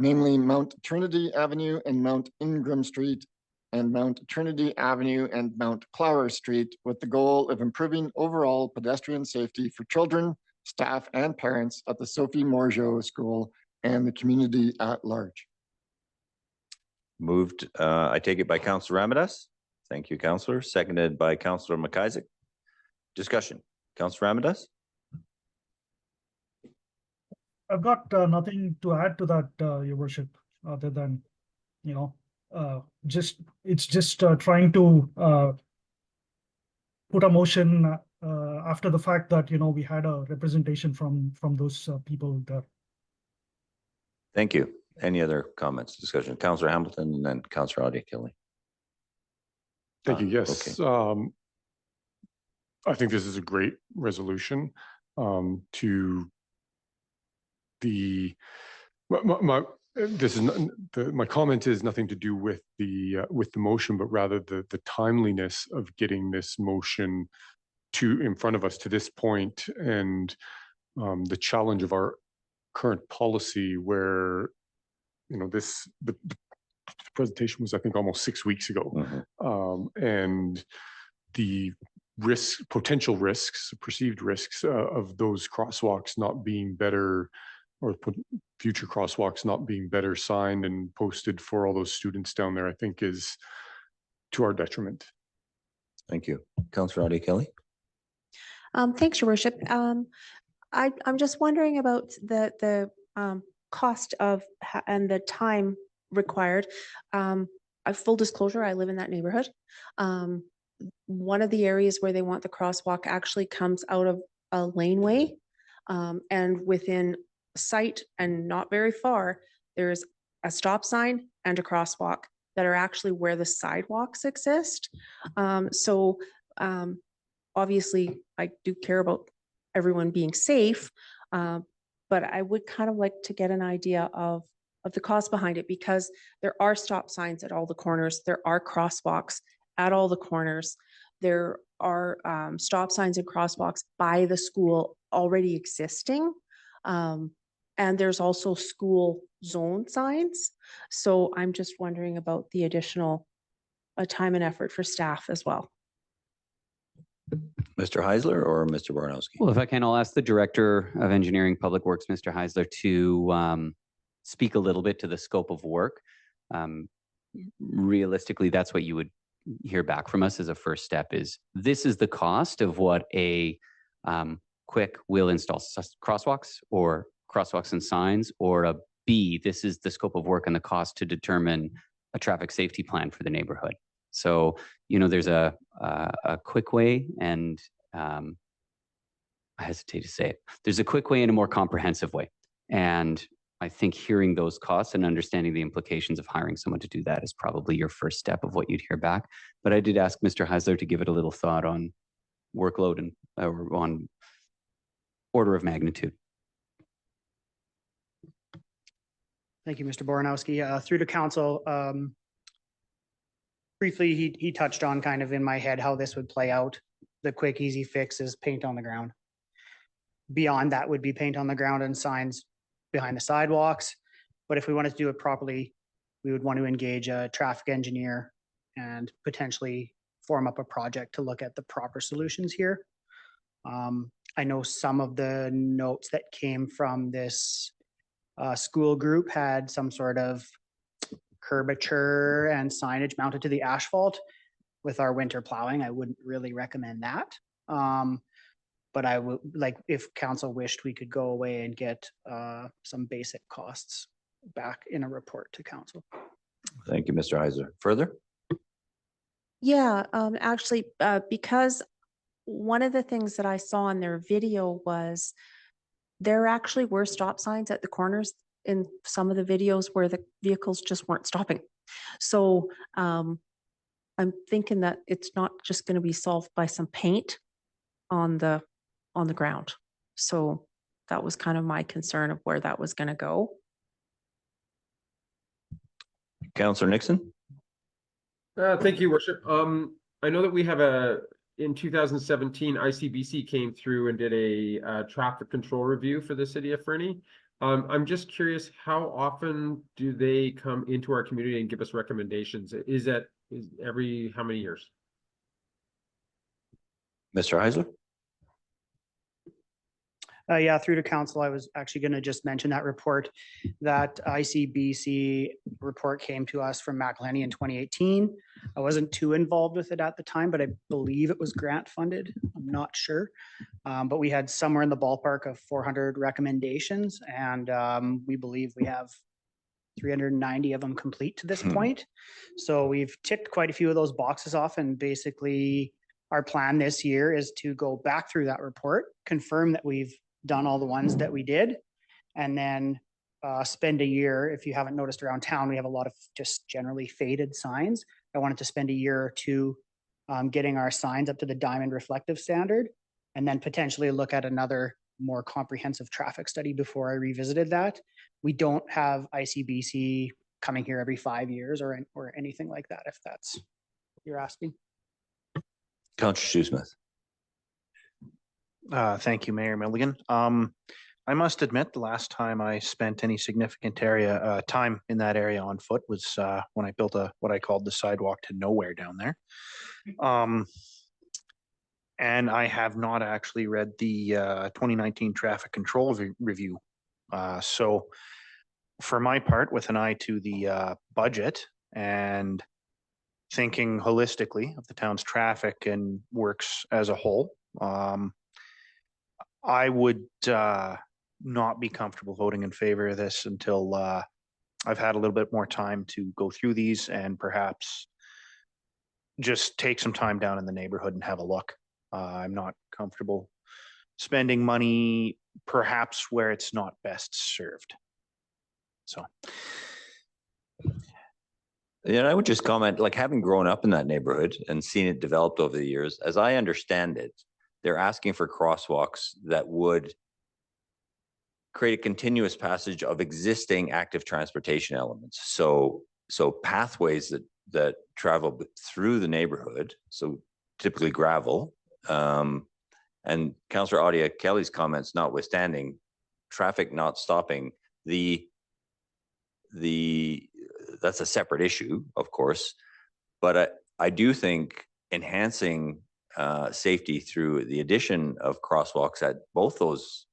namely Mount Trinity Avenue and Mount Ingram Street, and Mount Trinity Avenue and Mount Clower Street, with the goal of improving overall pedestrian safety for children, staff, and parents at the Sophie Morgeau School and the community at large. Moved, I take it by Councillor Ramadas. Thank you, Councillor. Seconded by Councillor McIsaac. Discussion. Councillor Ramadas? I've got nothing to add to that, Your Worship, other than, you know, it's just trying to put a motion after the fact that, you know, we had a representation from those people there. Thank you. Any other comments, discussion? Councillor Hamilton and then Councillor Audia Kelly. Thank you. Yes. Okay. I think this is a great resolution to the my comment is nothing to do with the motion, but rather the timeliness of getting this motion in front of us to this point, and the challenge of our current policy where, you know, the presentation was, I think, almost 6 weeks ago. Mm-hmm. And the potential risks, perceived risks of those crosswalks not being better, or future crosswalks not being better signed and posted for all those students down there, I think is to our detriment. Thank you. Councillor Audia Kelly. Thanks, Your Worship. I'm just wondering about the cost of and the time required. Full disclosure, I live in that neighborhood. One of the areas where they want the crosswalk actually comes out of a laneway, and within sight and not very far, there's a stop sign and a crosswalk that are actually where the sidewalks exist. Obviously, I do care about everyone being safe, but I would kind of like to get an idea of the cost behind it, because there are stop signs at all the corners. There are crosswalks at all the corners. There are stop signs and crosswalks by the school already existing. And there's also school zone signs. So I'm just wondering about the additional time and effort for staff as well. Mr. Heisler or Mr. Baranowski? Well, if I can, I'll ask the Director of Engineering Public Works, Mr. Heisler, to speak a little bit to the scope of work. Realistically, that's what you would hear back from us as a first step is this is the cost of what a quick will install crosswalks or crosswalks and signs, or a B, this is the scope of work and the cost to determine a traffic safety plan for the neighborhood. So, you know, there's a quick way and I hesitate to say it. There's a quick way and a more comprehensive way. And I think hearing those costs and understanding the implications of hiring someone to do that is probably your first step of what you'd hear back. But I did ask Mr. Heisler to give it a little thought on workload and on order of magnitude. Thank you, Mr. Baranowski. Through to council, briefly, he touched on kind of in my head how this would play out. The quick, easy fix is paint on the ground. Beyond that would be paint on the ground and signs behind the sidewalks. But if we wanted to do it properly, we would want to engage a traffic engineer and potentially form up a project to look at the proper solutions here. I know some of the notes that came from this school group had some sort of curvature and signage mounted to the asphalt. With our winter plowing, I wouldn't really recommend that. But I would like, if council wished, we could go away and get some basic costs back in a report to council. Thank you, Mr. Heisler. Further? Yeah, actually, because one of the things that I saw in their video was there actually were stop signs at the corners in some of the videos where the vehicles just weren't stopping. So I'm thinking that it's not just going to be solved by some paint on the ground. So that was kind of my concern of where that was going to go. Councillor Nixon? Thank you, Worship. I know that we have in 2017, ICBC came through and did a traffic control review for the city of Fernie. I'm just curious, how often do they come into our community and give us recommendations? Is every how many years? Mr. Heisler? Yeah, through to council, I was actually going to just mention that report. That ICBC report came to us from McElhenney in 2018. I wasn't too involved with it at the time, but I believe it was grant funded. I'm not sure. But we had somewhere in the ballpark of 400 recommendations, and we believe we have 390 of them complete to this point. So we've ticked quite a few of those boxes off, and basically our plan this year is to go back through that report, confirm that we've done all the ones that we did, and then spend a year. If you haven't noticed around town, we have a lot of just generally faded signs. I wanted to spend a year or two getting our signs up to the diamond reflective standard, and then potentially look at another more comprehensive traffic study before I revisited that. We don't have ICBC coming here every 5 years or anything like that, if that's what you're asking. Councillor Shoesmith. Thank you, Mayor Milligan. I must admit, the last time I spent any significant time in that area on foot was when I built what I called the sidewalk to nowhere down there. And I have not actually read the 2019 traffic control review. So for my part, with an eye to the budget and thinking holistically of the town's traffic and works as a whole, I would not be comfortable voting in favor of this until I've had a little bit more time to go through these and perhaps just take some time down in the neighborhood and have a look. I'm not comfortable spending money perhaps where it's not best served. So. Yeah, I would just comment, like having grown up in that neighborhood and seen it developed over the years, as I understand it, they're asking for crosswalks that would create a continuous passage of existing active transportation elements. So pathways that travel through the neighborhood, so typically gravel, and Councillor Audia Kelly's comments notwithstanding, traffic not stopping, that's a separate issue, of course. But I do think enhancing safety through the addition of crosswalks at both those,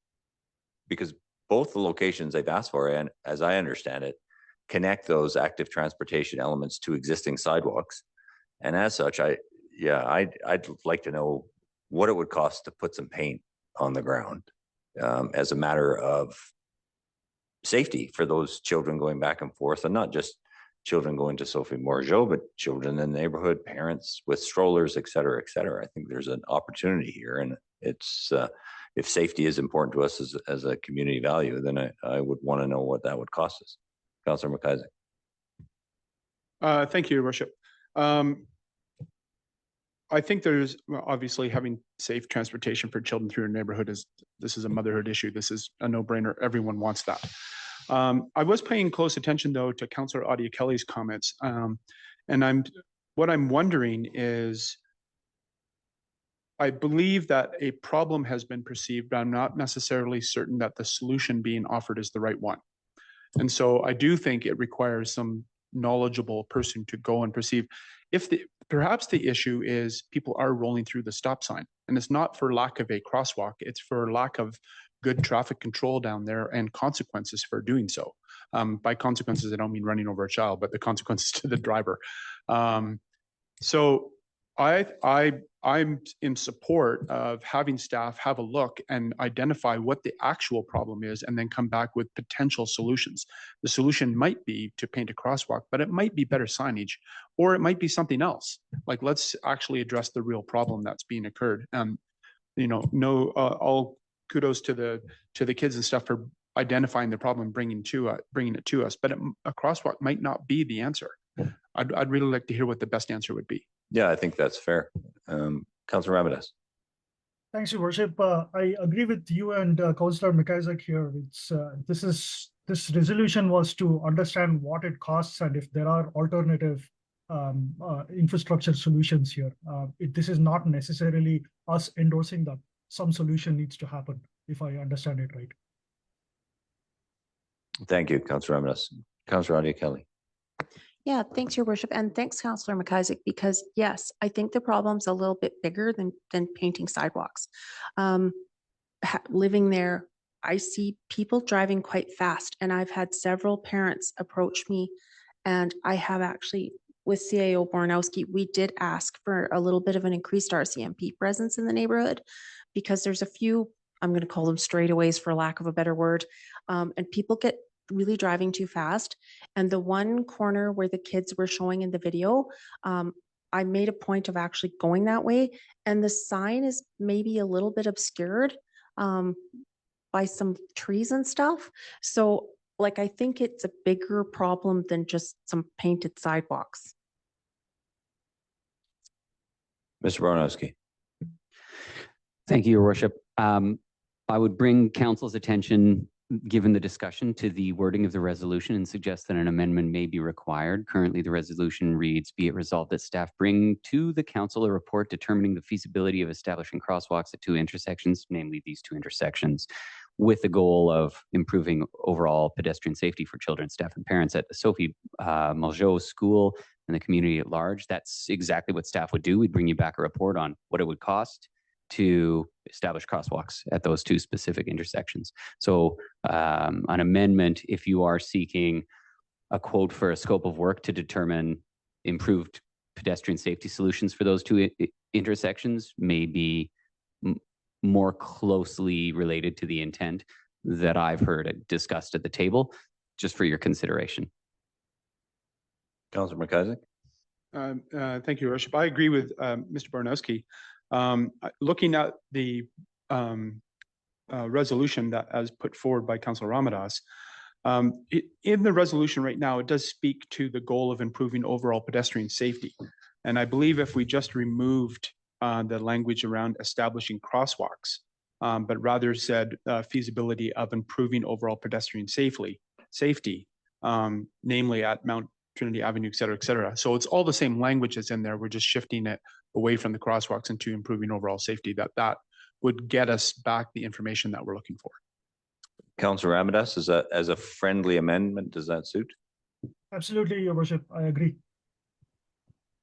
because both the locations they've asked for, and as I understand it, connect those active transportation elements to existing sidewalks. And as such, I'd like to know what it would cost to put some paint on the ground as a matter of safety for those children going back and forth, and not just children going to Sophie Morgeau, but children in the neighborhood, parents with strollers, et cetera, et cetera. I think there's an opportunity here, and it's if safety is important to us as a community value, then I would want to know what that would cost us. Councillor McIsaac. Thank you, Your Worship. I think there's obviously having safe transportation for children through your neighborhood this is a motherhood issue. This is a no-brainer. Everyone wants that. I was paying close attention though to Councillor Audia Kelly's comments, and what I'm wondering is, I believe that a problem has been perceived, but I'm not necessarily certain that the solution being offered is the right one. And so I do think it requires some knowledgeable person to go and perceive if perhaps the issue is people are rolling through the stop sign, and it's not for lack of a crosswalk, it's for lack of good traffic control down there and consequences for doing so. By consequences, I don't mean running over a child, but the consequences to the driver. So I'm in support of having staff have a look and identify what the actual problem is, and then come back with potential solutions. The solution might be to paint a crosswalk, but it might be better signage, or it might be something else. Like, let's actually address the real problem that's being occurred. All kudos to the kids and stuff for identifying the problem, bringing it to us. But a crosswalk might not be the answer. I'd really like to hear what the best answer would be. Yeah, I think that's fair. Councillor Ramirez. Thanks, Your Worship. I agree with you and Councillor McIsaac here. It's this resolution was to understand what it costs and if there are alternative infrastructure solutions here. This is not necessarily us endorsing that some solution needs to happen, if I understand it right. Thank you, Councillor Ramirez. Councillor Audia Kelly. Yeah, thanks, Your Worship. And thanks, Councillor McIsaac, because yes, I think the problem's a little bit bigger than painting sidewalks. Living there, I see people driving quite fast, and I've had several parents approach me, and I have actually, with CAO Bornowski, we did ask for a little bit of an increased RCMP presence in the neighborhood, because there's a few, I'm going to call them straightaways for lack of a better word, and people get really driving too fast. And the one corner where the kids were showing in the video, I made a point of actually going that way, and the sign is maybe a little bit obscured by some trees and stuff. So like, I think it's a bigger problem than just some painted sidewalks. Mr. Bornowski. Thank you, Your Worship. I would bring council's attention, given the discussion, to the wording of the resolution and suggest that an amendment may be required. Currently, the resolution reads, be it resolved that staff bring to the council a report determining the feasibility of establishing crosswalks at two intersections, namely these two intersections, with the goal of improving overall pedestrian safety for children, staff, and parents at the Sophie Morgeau School and the community at large. That's exactly what staff would do. We'd bring you back a report on what it would cost to establish crosswalks at those two specific intersections. So an amendment, if you are seeking a quote for a scope of work to determine improved pedestrian safety solutions for those two intersections, may be more closely related to the intent that I've heard discussed at the table, just for your consideration. Councillor McIsaac. Thank you, Your Worship. I agree with Mr. Bornowski. Looking at the resolution that as put forward by Councillor Ramadas, in the resolution right now, it does speak to the goal of improving overall pedestrian safety. And I believe if we just removed the language around establishing crosswalks, but rather said feasibility of improving overall pedestrian safety, namely at Mount Trinity Avenue, et cetera, et cetera. So it's all the same language that's in there. We're just shifting it away from the crosswalks into improving overall safety. That would get us back the information that we're looking for. Councillor Ramadas, is that as a friendly amendment, does that suit? Absolutely, Your Worship, I agree.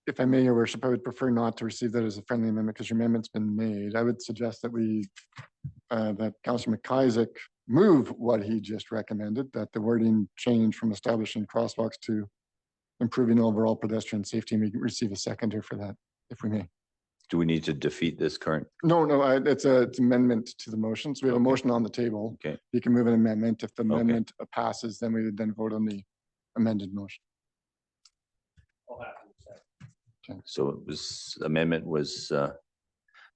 If I may, Your Worship, I would prefer not to receive that as a friendly amendment because your amendment's been made. I would suggest that that Councillor McIsaac move what he just recommended, that the wording change from establishing crosswalks to improving overall pedestrian safety. And we can receive a seconder for that, if we may. Do we need to defeat this current? No, it's amendment to the motion. So we have a motion on the table. Okay. You can move an amendment. If the amendment passes, then we would then vote on the amended motion. So it was, amendment was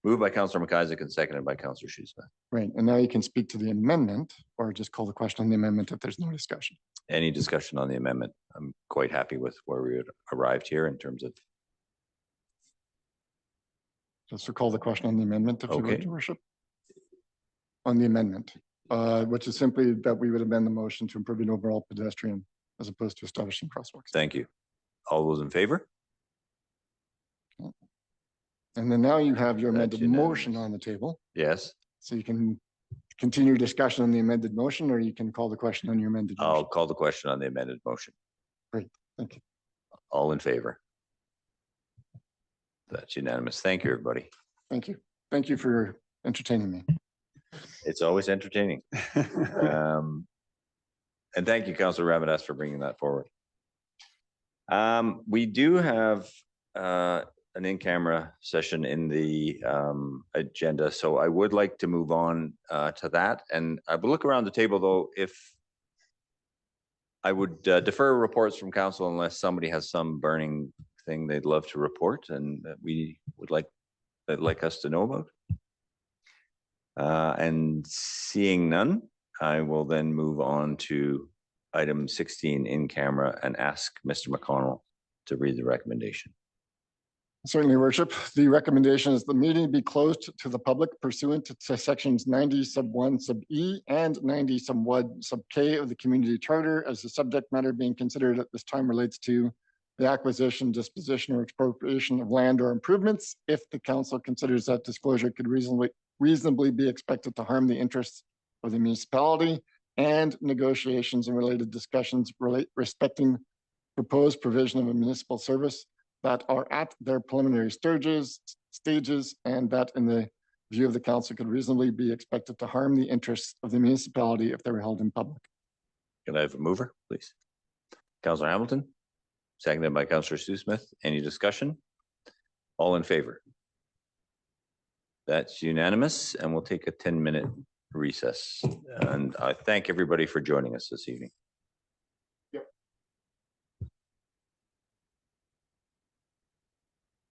moved by Councillor McIsaac and seconded by Councillor Shoesmith. Right. And now you can speak to the amendment or just call the question on the amendment if there's no discussion. Any discussion on the amendment? I'm quite happy with where we had arrived here in terms of. Just to call the question on the amendment, if you would, Okay. Your Worship. On the amendment, which is simply that we would amend the motion to improve an overall pedestrian as opposed to establishing crosswalks. Thank you. All those in favor? And then now you have your That's amended motion unanimous. on the table. Yes. So you can continue discussion on the amended motion, or you can call the question on your amended I'll motion. call the question on the amended motion. Great, thank you. All in favor? That's unanimous. Thank you, everybody. Thank you. Thank you for entertaining me. It's always entertaining. And thank you, Councillor Ramadas, for bringing that forward. We do have an in-camera session in the agenda, so I would like to move on to that. And I will look around the table, though, if I would defer reports from council unless somebody has some burning thing they'd love to report and that we would like us to know about. And seeing none, I will then move on to item 16 in camera and ask Mr. McConnell to read the recommendation. Certainly, Your Worship. The recommendation is the meeting be closed to the public pursuant to sections 90 sub 1 sub E and 90 sub 1 sub K of the community charter, as the subject matter being considered at this time relates to the acquisition, disposition, or expropriation of land or improvements. If the council considers that disclosure could reasonably be expected to harm the interests of the municipality, and negotiations and related discussions respecting proposed provision of a municipal service that are at their preliminary stages, and that in the view of the council could reasonably be expected to harm the interests of the municipality if they were held in public. Can I have a mover, please? Councillor Hamilton, seconded by Councillor Shoesmith. Any discussion? All in favor? That's unanimous, and we'll take a 10-minute recess. And I thank everybody for joining us this evening.